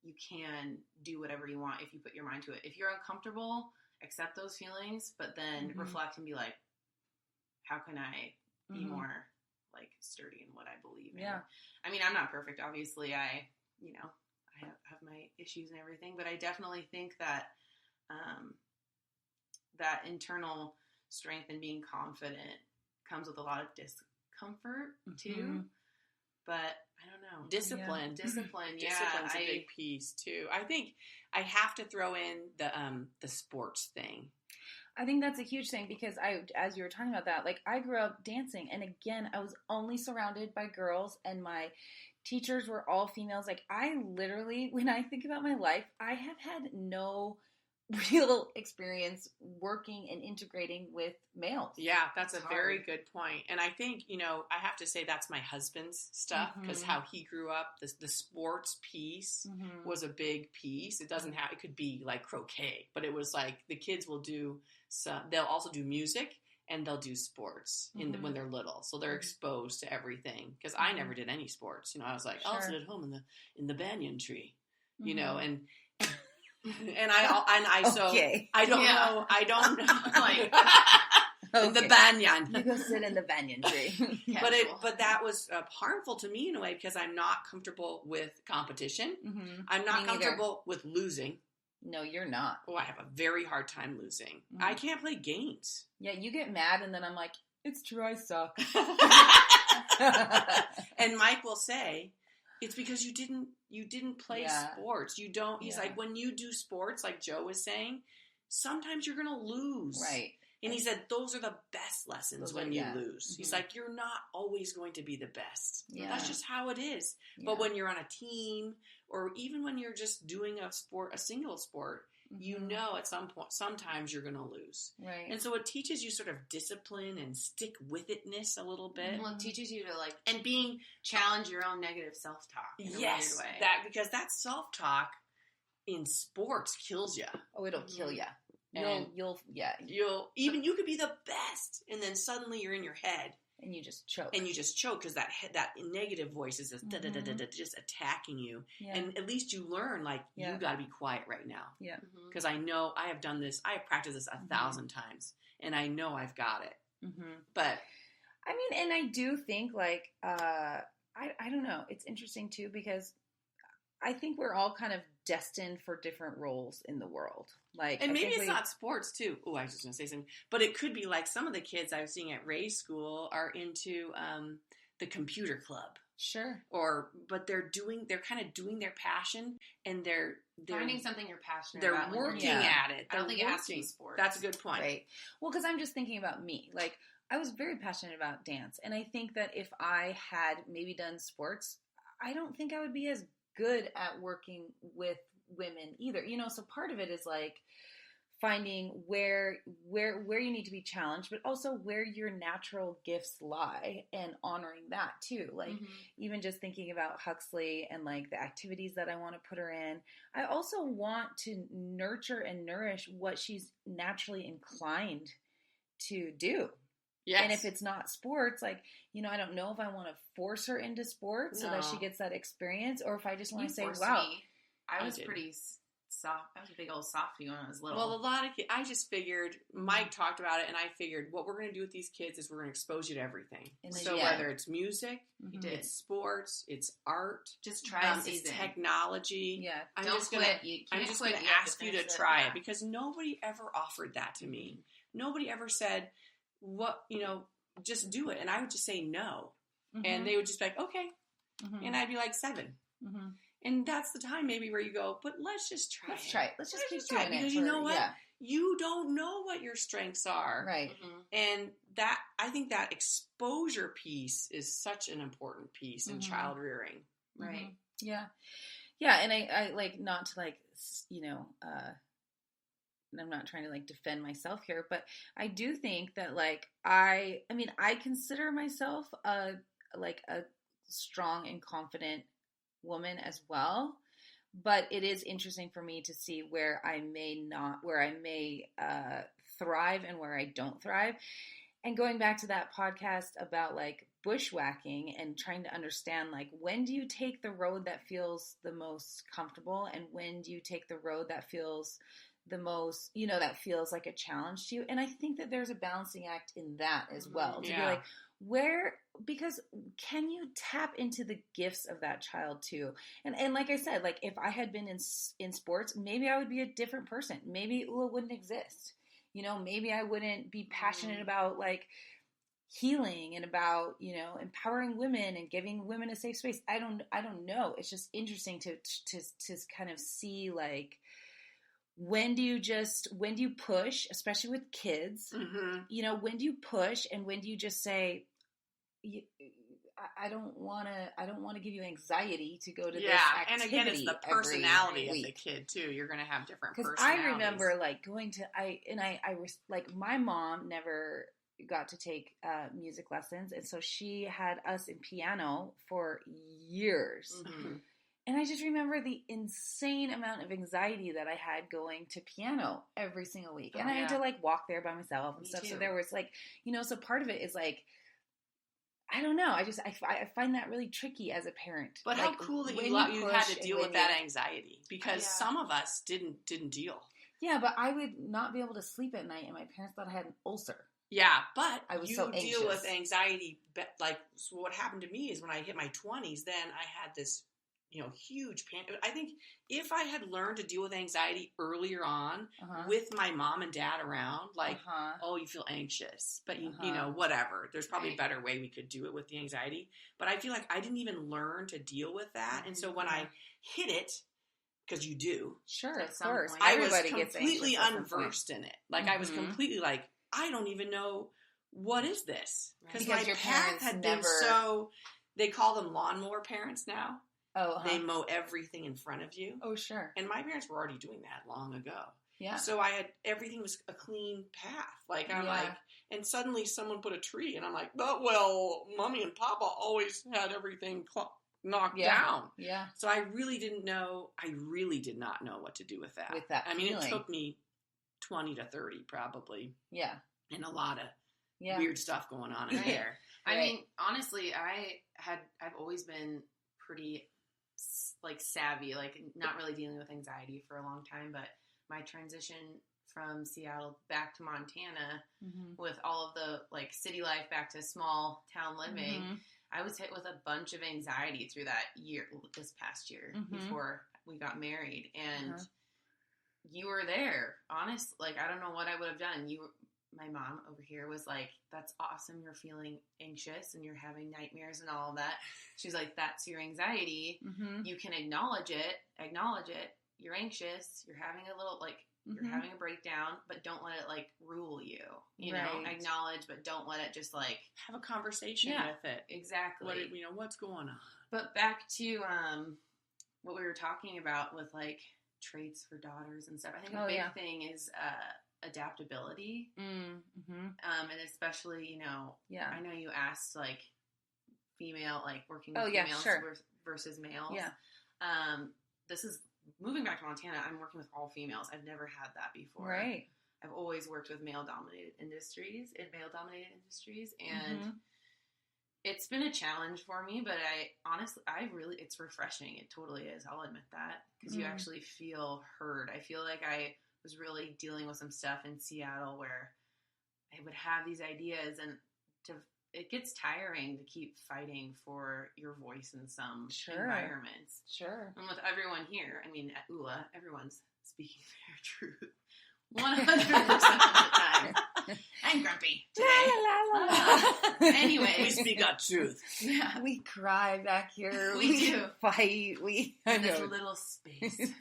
Speaker 3: you can do whatever you want if you put your mind to it. If you're uncomfortable, accept those feelings, but then reflect and be like, how can I be more, like, sturdy in what I believe in?
Speaker 1: Yeah.
Speaker 3: I mean, I'm not perfect. Obviously, I have my issues and everything, but I definitely think that that internal strength and being confident comes with a lot of discomfort too. But I don't know.
Speaker 2: Discipline.
Speaker 3: Discipline's
Speaker 2: a big piece too. I think I have to throw in the sports thing.
Speaker 1: I think that's a huge thing because as you were talking about that, like I grew up dancing, and again, I was only surrounded by girls, and my teachers were all females. Like I literally, when I think about my life, I have had no real experience working and integrating with males.
Speaker 2: Yeah, that's a very good point. And I think, I have to say that's my husband's stuff because how he grew up, the sports piece was a big piece. It could be like croquet, but it was like the kids will do they'll also do music and they'll do sports when they're little. So they're exposed to everything because I never did any sports. I was like, I'll sit at home in the banyan tree, and I don't know like the banyan.
Speaker 1: You go sit in the banyan tree.
Speaker 2: but that was harmful to me in a way because I'm not comfortable with competition. I'm not comfortable with losing.
Speaker 1: No, you're not.
Speaker 2: Oh, I have a very hard time losing. I can't play games.
Speaker 1: Yeah, you get mad and then I'm like, it's true, I suck.
Speaker 2: And Mike will say, it's because you didn't play sports. You don't. He's like, when you do sports, like Joe was saying, sometimes you're going to lose.
Speaker 1: Right.
Speaker 2: And he said, those are the best lessons when you lose. He's like, you're not always going to be the best. Yeah. That's just how it is. Yeah. But when you're on a team or even when you're just doing a single sport, at some point, sometimes you're going to lose.
Speaker 1: Right.
Speaker 2: And so it teaches you sort of discipline and stick-with-itness a little bit.
Speaker 3: Well, it teaches you to
Speaker 2: and
Speaker 3: challenge your own negative self-talk in a weird way.
Speaker 2: Because that self-talk in sports kills you.
Speaker 1: Oh, it'll kill you. You
Speaker 2: could be the best, and then suddenly you're in your head.
Speaker 1: And you just choke.
Speaker 2: Because that negative voice is just attacking you. Yeah. And at least you learn, you got to be quiet right now.
Speaker 1: Yeah.
Speaker 2: Because I know I have done this. I have practiced this 1,000 times. And I know I've got it. But.
Speaker 1: I mean, and I do think, I don't know. It's interesting, too, because I think we're all kind of destined for different roles in the world.
Speaker 2: And maybe it's not sports too. Oh, I was just going to say something. But it could be like some of the kids I was seeing at Ray's school are into the computer club.
Speaker 1: Sure.
Speaker 2: But they're kind of doing their passion, and they're
Speaker 3: finding something you're passionate
Speaker 2: they're
Speaker 3: about.
Speaker 2: They're working at it.
Speaker 3: I don't think it has to be sports.
Speaker 2: That's a good point.
Speaker 1: Right. Well, because I'm just thinking about me. Like, I was very passionate about dance, and I think that if I had maybe done sports, I don't think I would be as good at working with women either. So part of it is like finding where you need to be challenged, but also where your natural gifts lie and honoring that too. Like even just thinking about Huxley and like the activities that I want to put her in, I also want to nurture and nourish what she's naturally inclined to do. Yes. And if it's not sports, like, I don't know if I want to force her into sports so that she gets that experience, or if I just want to say, wow.
Speaker 3: I was pretty soft. I was a big old softie when I was little.
Speaker 2: Well, a lot of kids, I just figured, Mike talked about it, and I figured what we're going to do with these kids is we're going to expose you to everything. So whether it's music, it's sports, it's art,
Speaker 3: just try a
Speaker 2: season. It's technology.
Speaker 1: Yeah.
Speaker 2: I'm just going to ask you to try it, because nobody ever offered that to me. Nobody ever said, just do it. And I would just say no. And they would just be like, okay. And I'd be like 7. And that's the time maybe where you go, but let's just try it.
Speaker 1: Let's try it. Let's just keep doing it.
Speaker 2: Because you know what? Yeah. You don't know what your strengths are.
Speaker 1: Right.
Speaker 2: And I think that exposure piece is such an important piece in child rearing.
Speaker 3: Right.
Speaker 1: Yeah. Yeah. And I like, not to like, and I'm not trying to like defend myself here, but I do think that like, I consider myself a strong and confident woman as well, but it is interesting for me to see where I may thrive and where I don't thrive. And going back to that podcast about like bushwhacking and trying to understand like, when do you take the road that feels the most comfortable, and when do you take the road that feels the most, that feels like a challenge to you? And I think that there's a balancing act in that as well, to be like, because can you tap into the gifts of that child too? And like I said, like if I had been in sports, maybe I would be a different person. Maybe ULA wouldn't exist. Maybe I wouldn't be passionate about like healing and about, empowering women and giving women a safe space. I don't know. It's just interesting to kind of see like, when do you push, especially with kids, when do you push, and when do you just say, I don't want to give you anxiety to go to this activity.
Speaker 2: And again, it's the personality of the kid too. You're going to have different personalities.
Speaker 1: I remember like going to, like my mom never got to take music lessons. And so she had us in piano for years. And I just remember the insane amount of anxiety that I had going to piano every single week. And I had to like walk there by myself and stuff. Too. So there was like, so part of it is like, I don't know. I find that really tricky as a parent.
Speaker 2: But
Speaker 1: like,
Speaker 2: how cool that you had to deal with that anxiety, because some of us didn't deal.
Speaker 1: Yeah, but I would not be able to sleep at night, and my parents thought I had an ulcer.
Speaker 2: Yeah, but
Speaker 1: I was so anxious.
Speaker 2: Deal with anxiety. Like, so what happened to me is when I hit my 20s, then I had this huge panic. I think if I had learned to deal with anxiety earlier on with my mom and dad around, like, oh, you feel anxious, but you whatever. There's probably a better way we could do it with the anxiety. But I feel like I didn't even learn to deal with that. And so when I hit it, because you do.
Speaker 1: Sure, of course.
Speaker 2: I was completely unversed in it. Like I was completely like, I don't even know, what is this? Because my path had been so, they call them lawnmower parents now.
Speaker 1: Oh,
Speaker 2: They mow everything in front of you.
Speaker 1: Oh, sure.
Speaker 2: And my parents were already doing that long ago.
Speaker 1: Yeah.
Speaker 2: So everything was a clean path. Like, I'm like, and suddenly someone put a tree, and I'm like, oh, well, Mommy and Papa always had everything knocked down.
Speaker 1: Yeah.
Speaker 2: So I really did not know what to do with that.
Speaker 1: I mean,
Speaker 2: it took me 20 to 30 probably.
Speaker 1: Yeah.
Speaker 2: And a lot of weird stuff going on in there.
Speaker 3: I mean, honestly, I've always been pretty like savvy, like not really dealing with anxiety for a long time, but my transition from Seattle back to Montana with all of the like city life back to small town living, I was hit with a bunch of anxiety through that this past year before we got married. And you were there, honest. Like, I don't know what I would have done. my mom over here was like, that's awesome. You're feeling anxious and you're having nightmares and all of that. She's like, that's your anxiety. Mm-hmm. You can acknowledge it. You're anxious. You're having a little, like, you're having a breakdown, but don't let it, like, rule you. You know, acknowledge, but don't let it just, like...
Speaker 2: Have a conversation with it.
Speaker 3: Exactly.
Speaker 2: What's going on?
Speaker 3: But back to what we were talking about with, like, traits for daughters and stuff. I think a big thing is adaptability. Mm-hmm. And especially, you know, I know you asked, like, female, like, working with females versus males. Yeah. This is... Moving back to Montana, I'm working with all females. I've never had that before. Right. I've always worked with male-dominated industries, and it's been a challenge for me, but it's refreshing. It totally is. I'll admit that, because you actually feel heard. I feel like I was really dealing with some stuff in Seattle where I would have these ideas, and it gets tiring to keep fighting for your voice in some environments. Sure. And with everyone here, I mean, at ULA, everyone's speaking their truth 100% of the time. I'm grumpy today. La, la, la, la. Anyway.
Speaker 2: We speak our truth.
Speaker 1: Yeah. We cry back here.
Speaker 3: We do.
Speaker 1: Fight.
Speaker 3: In this little space.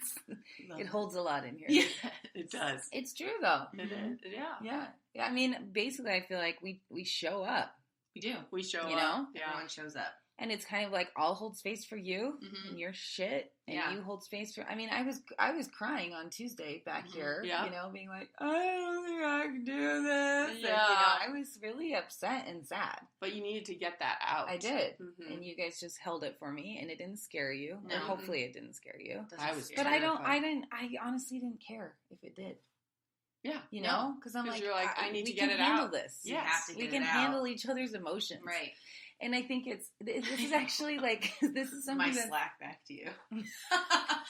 Speaker 1: It holds a lot in here.
Speaker 2: Yeah, it does.
Speaker 1: It's true, though.
Speaker 2: It is.
Speaker 1: Yeah. I mean, basically, I feel like we show up.
Speaker 3: We do.
Speaker 2: We show up.
Speaker 1: You know?
Speaker 3: Yeah. Everyone shows up.
Speaker 1: And it's kind of like, I'll hold space for you and your shit, and you hold space for... I mean, I was crying on Tuesday back here, you know, being like, I don't think I can do this. Yeah. And, I was really upset and sad.
Speaker 2: But you needed to get that out.
Speaker 1: I did. Mm-hmm. And you guys just held it for me, and it didn't scare you. No. Or hopefully it didn't scare you.
Speaker 2: I was
Speaker 1: But I honestly didn't care if it did. Yeah. You know? Because I'm like,
Speaker 2: you're like, I need to get it out.
Speaker 1: We can handle this.
Speaker 3: Yes.
Speaker 1: We can handle each other's emotions.
Speaker 3: Right.
Speaker 1: And I think this is actually like, this is something
Speaker 3: my slack back to you.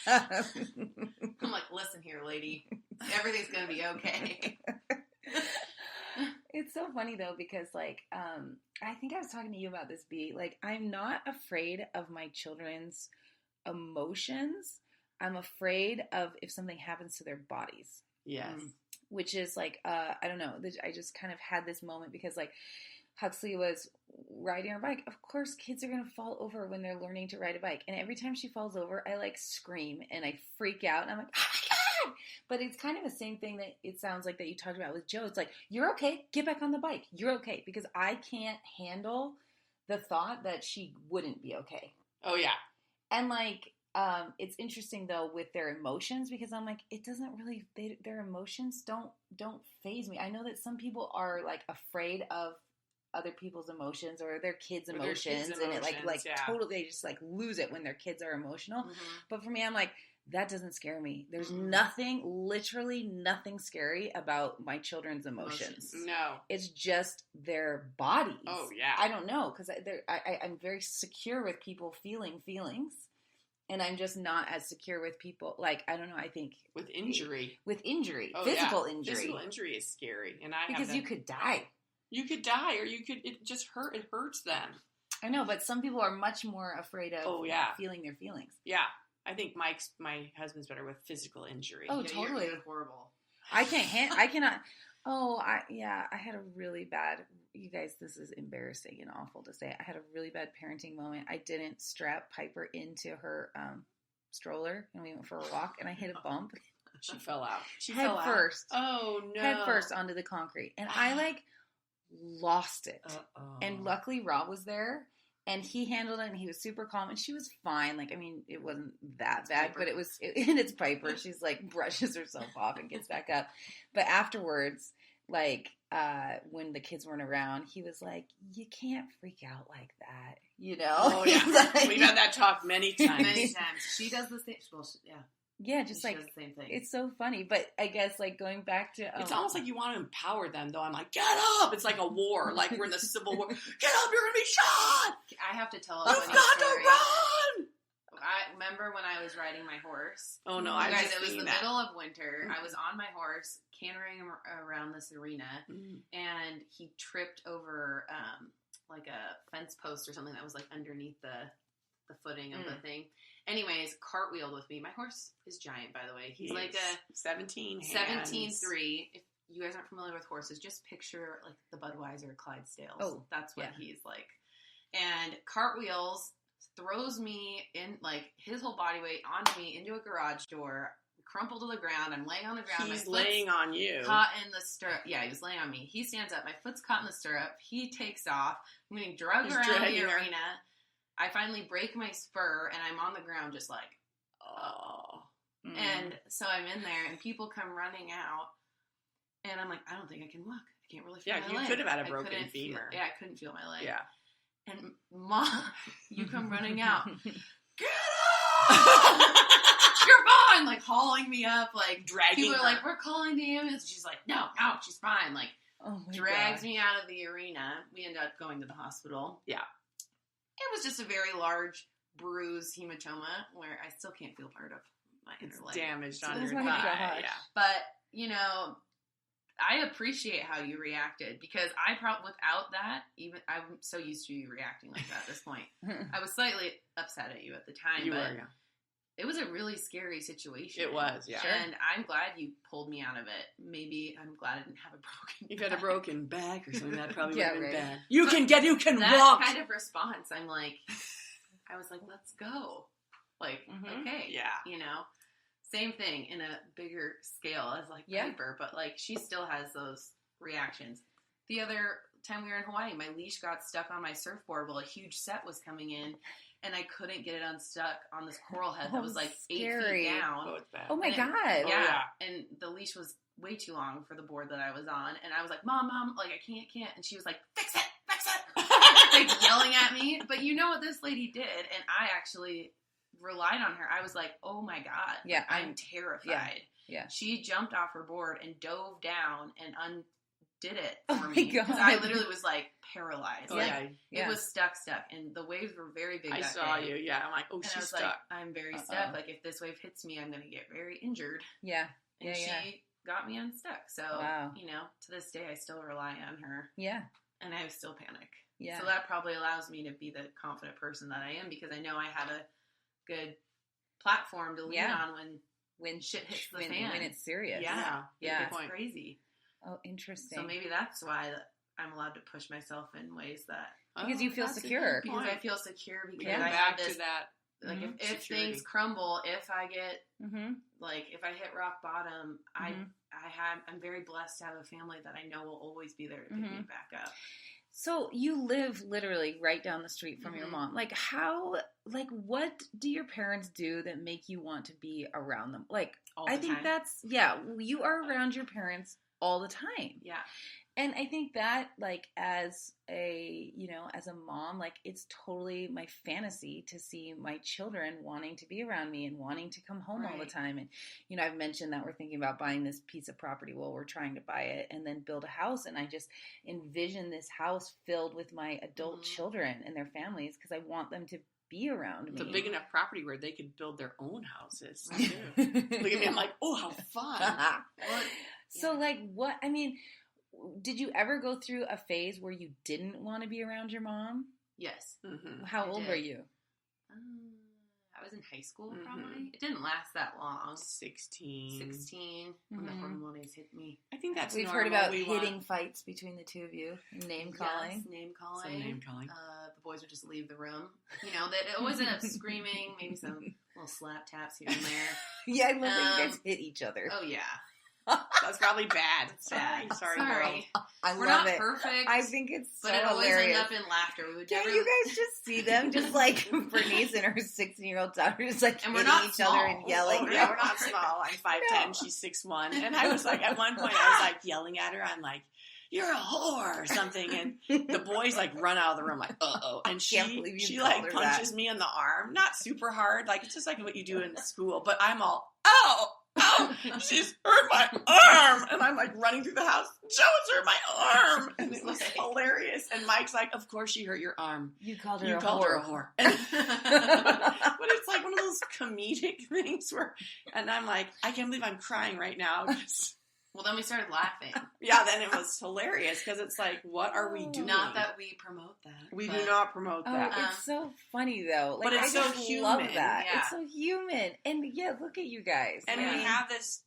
Speaker 3: I'm like, listen here, lady. Everything's going to be okay.
Speaker 1: It's so funny though, because like, I think I was talking to you about this, B. Like, I'm not afraid of my children's emotions. I'm afraid of if something happens to their bodies.
Speaker 2: Yes.
Speaker 1: Which is like, I don't know. I just kind of had this moment because like, Huxley was riding her bike. Of course, kids are going to fall over when they're learning to ride a bike. And every time she falls over, I like scream and I freak out. And I'm like, oh my God. But it's kind of the same thing that it sounds like that you talked about with Joe. It's like, you're okay. Get back on the bike. You're okay. Because I can't handle the thought that she wouldn't be okay.
Speaker 2: Oh, yeah.
Speaker 1: And like, it's interesting though with their emotions, because I'm like, it doesn't really, their emotions don't faze me. I know that some people are like afraid of other people's emotions or their kids' emotions, and it like totally, they just like lose it when their kids are emotional. But for me, I'm like, that doesn't scare me. There's literally nothing scary about my children's emotions.
Speaker 2: No.
Speaker 1: It's just their bodies.
Speaker 2: Oh, yeah.
Speaker 1: I don't know, because I'm very secure with people feeling feelings, and I'm just not as secure with people, like, I don't know, I think...
Speaker 2: With injury.
Speaker 1: Oh, physical injury.
Speaker 2: Physical injury is scary.
Speaker 1: Because you could die.
Speaker 2: You could die, or it just hurts them.
Speaker 1: I know, but some people are much more afraid of feeling their feelings.
Speaker 2: Yeah. I think my husband's better with physical injury.
Speaker 1: Oh, totally.
Speaker 3: You're horrible.
Speaker 1: I cannot. Oh, I had a really bad, you guys, this is embarrassing and awful to say. I had a really bad parenting moment. I didn't strap Piper into her stroller, and we went for a walk, and I hit a bump.
Speaker 2: She fell out.
Speaker 1: Head first.
Speaker 2: Oh, no.
Speaker 1: Head first onto the concrete. And I, like, lost it. And luckily Rob was there, and he handled it, and he was super calm, and she was fine. Like, I mean, it wasn't that bad, but and it's Piper. She's like brushes herself off and gets back up. But afterwards, like, when the kids weren't around, he was like, you can't freak out like that, you know?
Speaker 2: Oh, yeah.
Speaker 1: Like,
Speaker 2: we've had that talk many times.
Speaker 3: She does the same. Well, yeah.
Speaker 1: Yeah, just like, the same thing. It's so funny. But I guess, like, going back to...
Speaker 2: it's almost like you want to empower them, though. I'm like, get up! It's like a war. Like, we're in the Civil War. Get up! You're going to be shot!
Speaker 3: I have to tell a
Speaker 2: funny story. You've got to run!
Speaker 3: I remember when I was riding my horse.
Speaker 2: Oh, no,
Speaker 3: I guys, it was the middle of winter. I was on my horse, cantering around this arena, and he tripped over, like, a fence post or something that was, like, underneath the footing of the thing. Anyways, cartwheeled with me. My horse is giant, by the way. He's like a
Speaker 2: 17
Speaker 3: 17.3. you guys aren't familiar with horses, just picture like the Budweiser Clydesdales.
Speaker 1: Oh,
Speaker 3: that's what he's like. And cartwheels, throws me in, like, his whole body weight onto me into a garage door, crumpled to the ground. I'm laying on the ground.
Speaker 2: He's laying on you.
Speaker 3: Caught in the stirrup. Yeah, he was laying on me. He stands up. My foot's caught in the stirrup. He takes off. I'm getting drugged around the arena. I finally break my spur, and I'm on the ground just like, oh. And so I'm in there, and people come running out, and I'm like, I don't think I can walk. I can't really feel my leg.
Speaker 2: Yeah, you could have had a broken femur.
Speaker 3: I couldn't feel my leg.
Speaker 2: Yeah.
Speaker 3: And Mom, you come running out. Get up! You're fine! Like, hauling me up, like,
Speaker 2: dragging
Speaker 3: people
Speaker 2: her.
Speaker 3: are like, we're calling the ambulance. She's like, no, she's fine. Like, drags me out of the arena. We end up going to the hospital.
Speaker 2: Yeah.
Speaker 3: It was just a very large bruise hematoma where I still can't feel part of my inner leg.
Speaker 2: Damaged on your thigh. Yeah.
Speaker 3: But, you know, I appreciate how you reacted, because I probably, without that, even I'm so used to you reacting like that at this point. I was slightly upset at you at the time, it was a really scary situation.
Speaker 2: It was, yeah.
Speaker 3: And I'm glad you pulled me out of it. Maybe I'm glad I didn't have a broken back.
Speaker 2: If you had a broken back or something, that probably would have been bad.
Speaker 3: You
Speaker 2: can
Speaker 3: that
Speaker 2: walk.
Speaker 3: That kind of response, I was like, let's go. Like, okay.
Speaker 2: Yeah.
Speaker 3: You know? Same thing in a bigger scale as, like, Piper, but, like, she still has those reactions. The other time we were in Hawaii, my leash got stuck on my surfboard while a huge set was coming in, and I couldn't get it unstuck on this coral head that was, like,
Speaker 1: scary.
Speaker 3: 8 feet down.
Speaker 2: Oh, it's bad.
Speaker 1: Oh, my God.
Speaker 3: Yeah. And the leash was way too long for the board that I was on, and I was like, Mom, like, I can't. And she was like, fix it. Like, yelling at me. But you know what this lady did, and I actually relied on her. I was like, oh my God.
Speaker 1: Yeah.
Speaker 3: I'm terrified.
Speaker 1: Yeah.
Speaker 3: She jumped off her board and dove down and undid it for
Speaker 1: my
Speaker 3: me.
Speaker 1: God.
Speaker 3: Because I literally was like paralyzed.
Speaker 2: Oh,
Speaker 3: like,
Speaker 2: yeah.
Speaker 3: It was stuck. And the waves were very big.
Speaker 2: I saw you. Yeah. I'm like, oh,
Speaker 3: and
Speaker 2: she's
Speaker 3: I was
Speaker 2: stuck.
Speaker 3: like, I'm very stuck. Like, if this wave hits me, I'm going to get very injured.
Speaker 1: Yeah.
Speaker 3: And she got me unstuck. So, you know, to this day, I still rely on her.
Speaker 1: Yeah.
Speaker 3: And I still panic.
Speaker 1: Yeah.
Speaker 3: So that probably allows me to be the confident person that I am, because I know I had a good platform to lean on when shit hits the fan.
Speaker 1: When it's serious.
Speaker 3: Yeah.
Speaker 1: Yeah.
Speaker 3: It's crazy.
Speaker 1: Oh, interesting.
Speaker 3: So maybe that's why I'm allowed to push myself in ways that...
Speaker 1: Because you feel secure.
Speaker 3: Because I feel secure, because
Speaker 2: I
Speaker 3: have this...
Speaker 2: to that.
Speaker 3: Like, if things crumble, if I get... Like, if I hit rock bottom, I'm very blessed to have a family that I know will always be there to pick me back up.
Speaker 1: So you live literally right down the street from your mom. Like, what do your parents do that make you want to be around them? Like, I think that's, you are around your parents all the time.
Speaker 3: Yeah.
Speaker 1: And I think that, like, as a mom, like, it's totally my fantasy to see my children wanting to be around me and wanting to come home all the time. And, you know, I've mentioned that we're thinking about buying this piece of property. Well, we're trying to buy it and then build a house. And I just envision this house filled with my adult children and their families, because I want them to be around me.
Speaker 2: It's a big enough property where they could build their own houses, too. Look at me, I'm like, oh, how fun.
Speaker 1: So, like, what, I mean... Did you ever go through a phase where you didn't want to be around your mom?
Speaker 3: Yes.
Speaker 1: How old were you?
Speaker 3: I was in high school, probably. It didn't last that long.
Speaker 2: 16.
Speaker 3: When the hormones hit me.
Speaker 2: I think that's
Speaker 1: We've heard about hitting fights between the two of you. Name calling.
Speaker 3: Yes, name calling.
Speaker 2: Some name calling.
Speaker 3: The boys would just leave the room. You know, they'd always end up screaming, maybe some little slap taps here and there.
Speaker 1: Yeah, I love that you guys hit each other.
Speaker 3: Oh, yeah.
Speaker 2: That's probably bad.
Speaker 3: It's bad.
Speaker 2: Sorry, girl.
Speaker 1: We're
Speaker 3: not
Speaker 1: it.
Speaker 3: perfect.
Speaker 1: I think it's so
Speaker 3: but it always
Speaker 1: hilarious.
Speaker 3: ends up in laughter. We would
Speaker 1: Can't you guys just see them? Just like Bernice and her 16-year-old daughter just like
Speaker 3: and
Speaker 1: hitting each
Speaker 3: small.
Speaker 1: other and yelling.
Speaker 2: Oh, yeah, we're not small. I'm 5'10", she's 6'1". And I was like, at one point I was like yelling at her. I'm like, you're a whore or something. And the boys like run out of the room like, uh-oh. And she like punches me in the arm. Not super hard. Like, it's just like what you do in school. But I'm all, oh, she's hurt my arm. And I'm like running through the house. Joe's hurt my arm. And it was hilarious. And Mike's like, of course she hurt your arm.
Speaker 1: You called her
Speaker 2: a whore. But it's like one of those comedic things where, and I'm like, I can't believe I'm crying right now.
Speaker 3: Well, then we started laughing.
Speaker 2: Yeah, then it was hilarious because it's like, what are we doing?
Speaker 3: Not that we promote that.
Speaker 2: We do not promote that.
Speaker 1: It's so funny though. Like,
Speaker 2: but it's
Speaker 1: I
Speaker 2: so
Speaker 1: just
Speaker 2: human.
Speaker 1: love that.
Speaker 3: Yeah.
Speaker 1: It's so human. And yeah, look at you guys.
Speaker 2: And we have this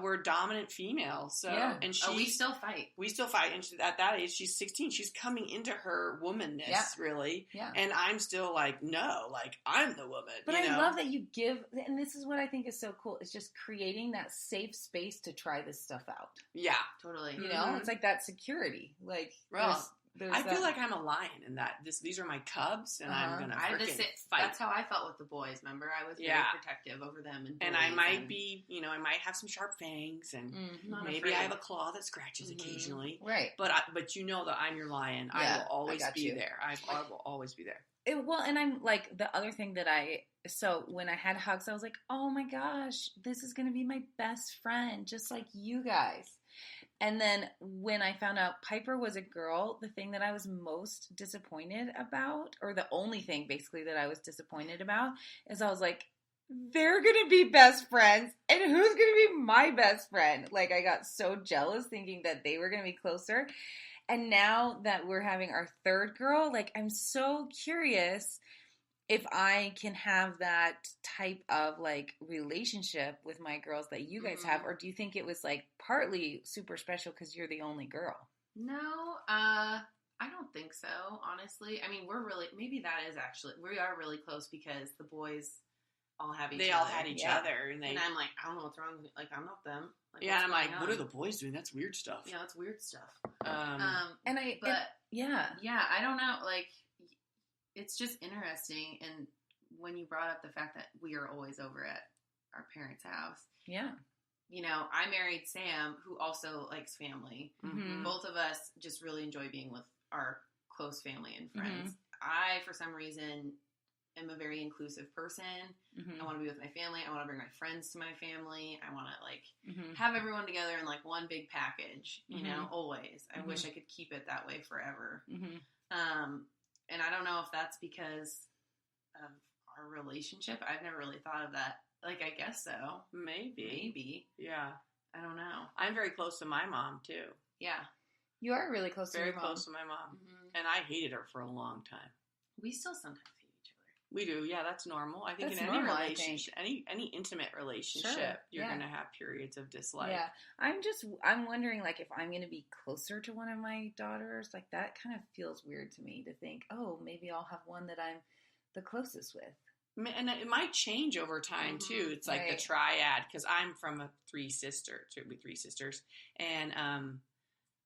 Speaker 2: we're dominant females. So, and
Speaker 3: we still fight.
Speaker 2: We still fight. And at that age, she's 16. She's coming into her womanness, really.
Speaker 1: Yeah.
Speaker 2: And I'm still like, no, like, I'm the woman.
Speaker 1: But I love that you give, and this is what I think is so cool. It's just creating that safe space to try this stuff out.
Speaker 2: Yeah.
Speaker 3: Totally.
Speaker 1: You know, it's like that security. Like,
Speaker 2: I feel like I'm a lion in that these are my cubs, and I'm gonna freaking fight.
Speaker 3: That's how I felt with the boys. Remember, I was very protective over them, and
Speaker 2: I might be, I might have some sharp fangs, and maybe I have a claw that scratches occasionally.
Speaker 1: Right.
Speaker 2: But you know that I'm your lion. I will always be there. I will always be there.
Speaker 1: And I'm like, the other thing that so when I had hugs, I was like, oh my gosh, this is gonna be my best friend, just like you guys. And then when I found out Piper was a girl, the thing that I was most disappointed about, or the only thing basically that I was disappointed about, is I was like, they're going to be best friends, and who's going to be my best friend? Like, I got so jealous thinking that they were going to be closer. And now that we're having our third girl, like, I'm so curious if I can have that type of, like, relationship with my girls that you guys have, or do you think it was, like, partly super special because you're the only girl?
Speaker 3: No, I don't think so, honestly. I mean, maybe that is actually, we are really close because the boys all have each other.
Speaker 2: They all had each other. And
Speaker 3: I'm like, I don't know what's wrong with me. Like, I'm not them. Like,
Speaker 2: and I'm like, what are the boys doing? That's weird stuff.
Speaker 3: Yeah, that's weird stuff.
Speaker 1: I don't know, like, it's just interesting, and when you brought up the fact that we are always over at our parents' house. Yeah.
Speaker 3: I married Sam, who also likes family. Mm-hmm. Both of us just really enjoy being with our close family and friends. Mm-hmm. I, for some reason, am a very inclusive person. Mm-hmm. I want to be with my family. I want to bring my friends to my family. I want to, have everyone together in, like, one big package, always. I wish I could keep it that way forever. Mm-hmm. And I don't know if that's because of our relationship. I've never really thought of that. Like, I guess so. Maybe.
Speaker 2: Yeah.
Speaker 3: I don't know.
Speaker 2: I'm very close to my mom, too.
Speaker 3: Yeah.
Speaker 1: You are really close to your mom.
Speaker 2: Very close to my mom. Mm-hmm. And I hated her for a long time.
Speaker 3: We still sometimes hate each other.
Speaker 2: We do. Yeah, that's normal. I think in any relationship, any intimate relationship, you're going to have periods of dislike.
Speaker 1: Yeah. I'm wondering, like, if I'm going to be closer to one of my daughters, like, that kind of feels weird to me to think, oh, maybe I'll have one that I'm the closest with.
Speaker 2: And it might change over time, too. It's like the triad, because I'm from three sisters, and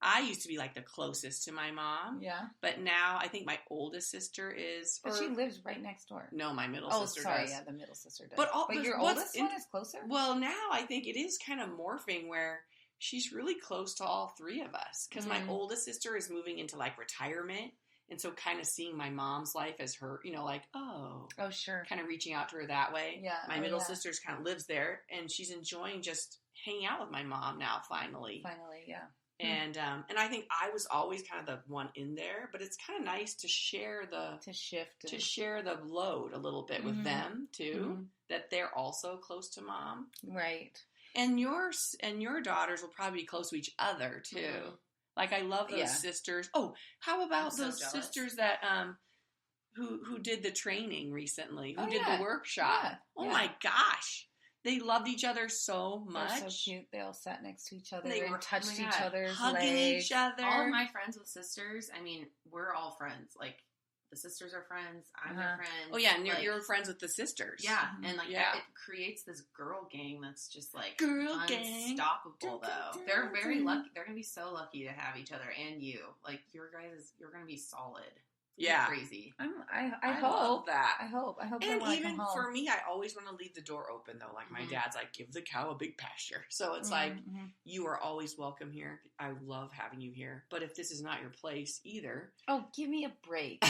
Speaker 2: I used to be, like, the closest to my mom.
Speaker 1: Yeah.
Speaker 2: But now I think my oldest sister is...
Speaker 1: But she lives right next door.
Speaker 2: No, my middle sister does.
Speaker 1: Oh, sorry, yeah, the middle sister does.
Speaker 2: But
Speaker 1: your oldest one is closer?
Speaker 2: Well, now I think it is kind of morphing where she's really close to all three of us. Because my oldest sister is moving into, like, retirement. And so kind of seeing my mom's life as her, like, oh, sure. Kind of reaching out to her that way.
Speaker 1: Yeah.
Speaker 2: My middle sister's kind of lives there, and she's enjoying just hanging out with my mom now, finally.
Speaker 1: Yeah.
Speaker 2: And I think I was always kind of the one in there, but it's kind of nice to share to share the load a little bit with them too, that they're also close to mom.
Speaker 1: Right.
Speaker 2: And your daughters will probably be close to each other too. Mm-hmm. Like, I love those sisters. Oh, how about those sisters that who did the training recently? Who did the workshop? Yeah. Oh my gosh. They loved each other so much.
Speaker 1: They're so cute. They all sat next to each other and touched each other's
Speaker 2: hugging
Speaker 1: legs.
Speaker 2: Each other.
Speaker 3: All of my friends with sisters, I mean, we're all friends. Like, the sisters are friends. I'm their friend.
Speaker 2: Oh, yeah, and you're friends with the sisters.
Speaker 3: Yeah, and, like, it creates this girl gang that's just, like, unstoppable, though. They're very lucky. They're going to be so lucky to have each other and you. Like, you're going to be solid.
Speaker 2: Yeah,
Speaker 3: crazy.
Speaker 1: I
Speaker 2: hope that.
Speaker 1: I hope.
Speaker 2: And even for me, I always want to leave the door open though. Like my dad's like, give the cow a big pasture. So it's like, you are always welcome here. I love having you here. But if this is not your place either,
Speaker 1: give me a break.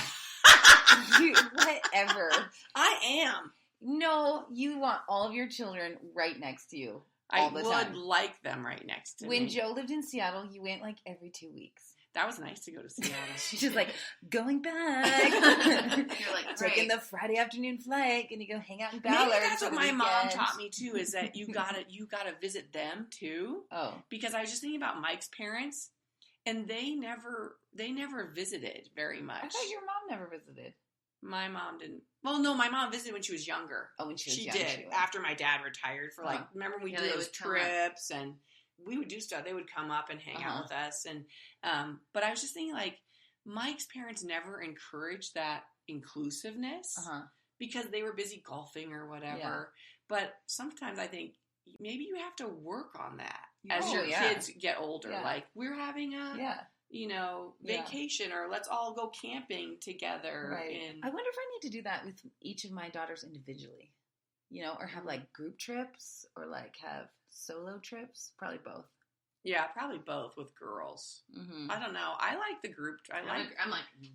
Speaker 1: Whatever.
Speaker 2: I am.
Speaker 1: No, you want all of your children right next to you. All the time.
Speaker 2: I would like them right next to me.
Speaker 1: When Joe lived in Seattle, you went like every 2 weeks.
Speaker 2: That was nice to go to Seattle.
Speaker 1: She's just like, going back.
Speaker 3: You're like,
Speaker 1: taking the Friday afternoon flight, and you go hang out in Ballard.
Speaker 2: Maybe that's what my mom taught me too, is that you gotta visit them too.
Speaker 1: Oh.
Speaker 2: Because I was just thinking about Mike's parents, and they never visited very much.
Speaker 1: I thought your mom never visited.
Speaker 2: My mom didn't. Well, no, my mom visited when she was younger.
Speaker 1: Oh, when she was
Speaker 2: she
Speaker 1: younger.
Speaker 2: Did. After my dad retired for like, remember we did those trips and we would do stuff. They would come up and hang out with us. And, but I was just thinking like Mike's parents never encouraged that inclusiveness because they were busy golfing or whatever. Yeah. But sometimes I think maybe you have to work on that as your kids get older. Yeah. Like we're having a, vacation or let's all go camping together.
Speaker 1: Right. And I wonder if I need to do that with each of my daughters individually, or have like group trips or like have solo trips. Probably both.
Speaker 2: Yeah, probably both with girls. Mm-hmm. I don't know. I like the group.
Speaker 3: No.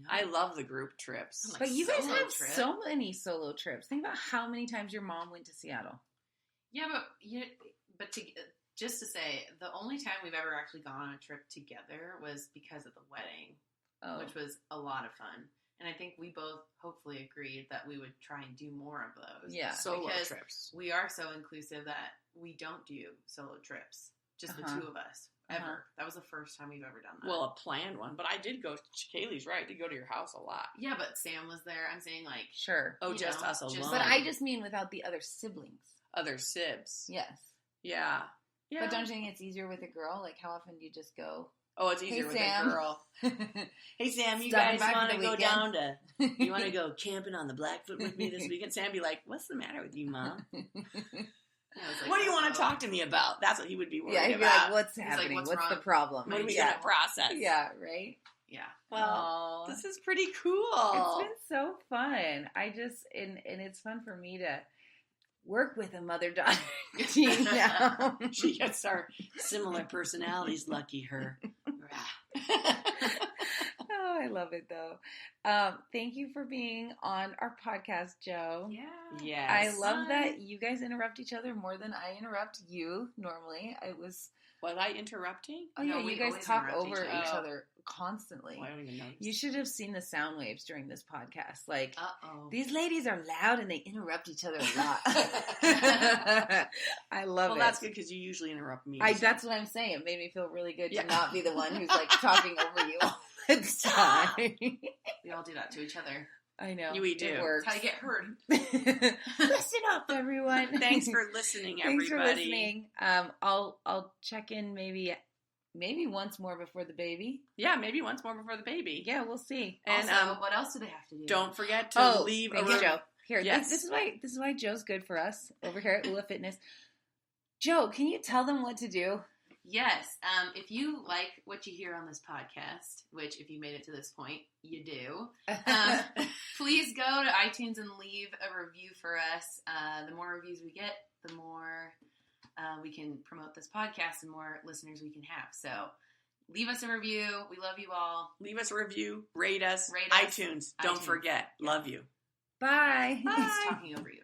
Speaker 2: I love the group trips.
Speaker 1: Like, but you guys have so many solo trips. Think about how many times your mom went to Seattle.
Speaker 3: Yeah, but just to say, the only time we've ever actually gone on a trip together was because of the wedding, which was a lot of fun. And I think we both hopefully agreed that we would try and do more of those.
Speaker 1: Yeah,
Speaker 2: solo trips.
Speaker 3: We are so inclusive that we don't do solo trips. Just the two of us, ever. That was the first time we've ever done that.
Speaker 2: Well, a planned one, but I did go, Kaylee's right, I did go to your house a lot.
Speaker 3: Yeah, but Sam was there. I'm saying like...
Speaker 1: Sure.
Speaker 2: Oh, just us alone.
Speaker 1: But I just mean without the other siblings.
Speaker 2: Other sibs.
Speaker 1: Yes.
Speaker 2: Yeah.
Speaker 1: But don't you think it's easier with a girl? Like, how often do you just go...
Speaker 2: Oh, it's easier with a girl. Hey, Sam, you guys want to go down to... You want to go camping on the Blackfoot with me this weekend? Sam be like, what's the matter with you, Mom? Like, what do you want to talk to me about? That's what he would be worried about.
Speaker 1: Yeah, he'd be like, what's happening?
Speaker 3: Like,
Speaker 1: what's the problem?
Speaker 2: What are we going to process?
Speaker 1: Yeah, right?
Speaker 3: Yeah.
Speaker 2: Well, this is pretty cool.
Speaker 1: It's been so fun. And it's fun for me to work with a mother-daughter team now.
Speaker 2: She gets our similar personalities, lucky her.
Speaker 1: Oh, I love it, though. Thank you for being on our podcast, Joe.
Speaker 3: Yeah.
Speaker 2: Yes.
Speaker 1: I love that you guys interrupt each other more than I interrupt you normally. Was
Speaker 2: I interrupting?
Speaker 1: Oh, yeah, you guys talk over each other constantly.
Speaker 2: Oh, I don't even notice.
Speaker 1: You should have seen the sound waves during this podcast. Like, these ladies are loud and they interrupt each other a lot. I love it.
Speaker 2: Well, that's good because you usually interrupt me.
Speaker 1: That's what I'm saying. It made me feel really good to not be the one who's like talking over you all the time.
Speaker 3: We all do that to each other.
Speaker 1: I know.
Speaker 2: We do.
Speaker 1: It works.
Speaker 3: That's how you get heard.
Speaker 1: Listen up, everyone.
Speaker 2: Thanks for listening, everybody.
Speaker 1: Thanks for listening. I'll check in maybe once more before the baby.
Speaker 2: Yeah, maybe once more before the baby.
Speaker 1: Yeah, we'll see.
Speaker 3: And also, what else do they have to do?
Speaker 2: Don't forget to leave a review.
Speaker 1: Joe. Here,
Speaker 2: yes.
Speaker 1: this is why Joe's good for us over here at Ula Fitness. Joe, can you tell them what to do?
Speaker 3: Yes. If you like what you hear on this podcast, which if you made it to this point, you do, please go to iTunes and leave a review for us. The more reviews we get, the more we can promote this podcast and more listeners we can have. So leave us a review. We love you all.
Speaker 2: Leave us a review. Rate us. iTunes. Don't forget. Love you.
Speaker 1: Bye.
Speaker 3: He's talking over you.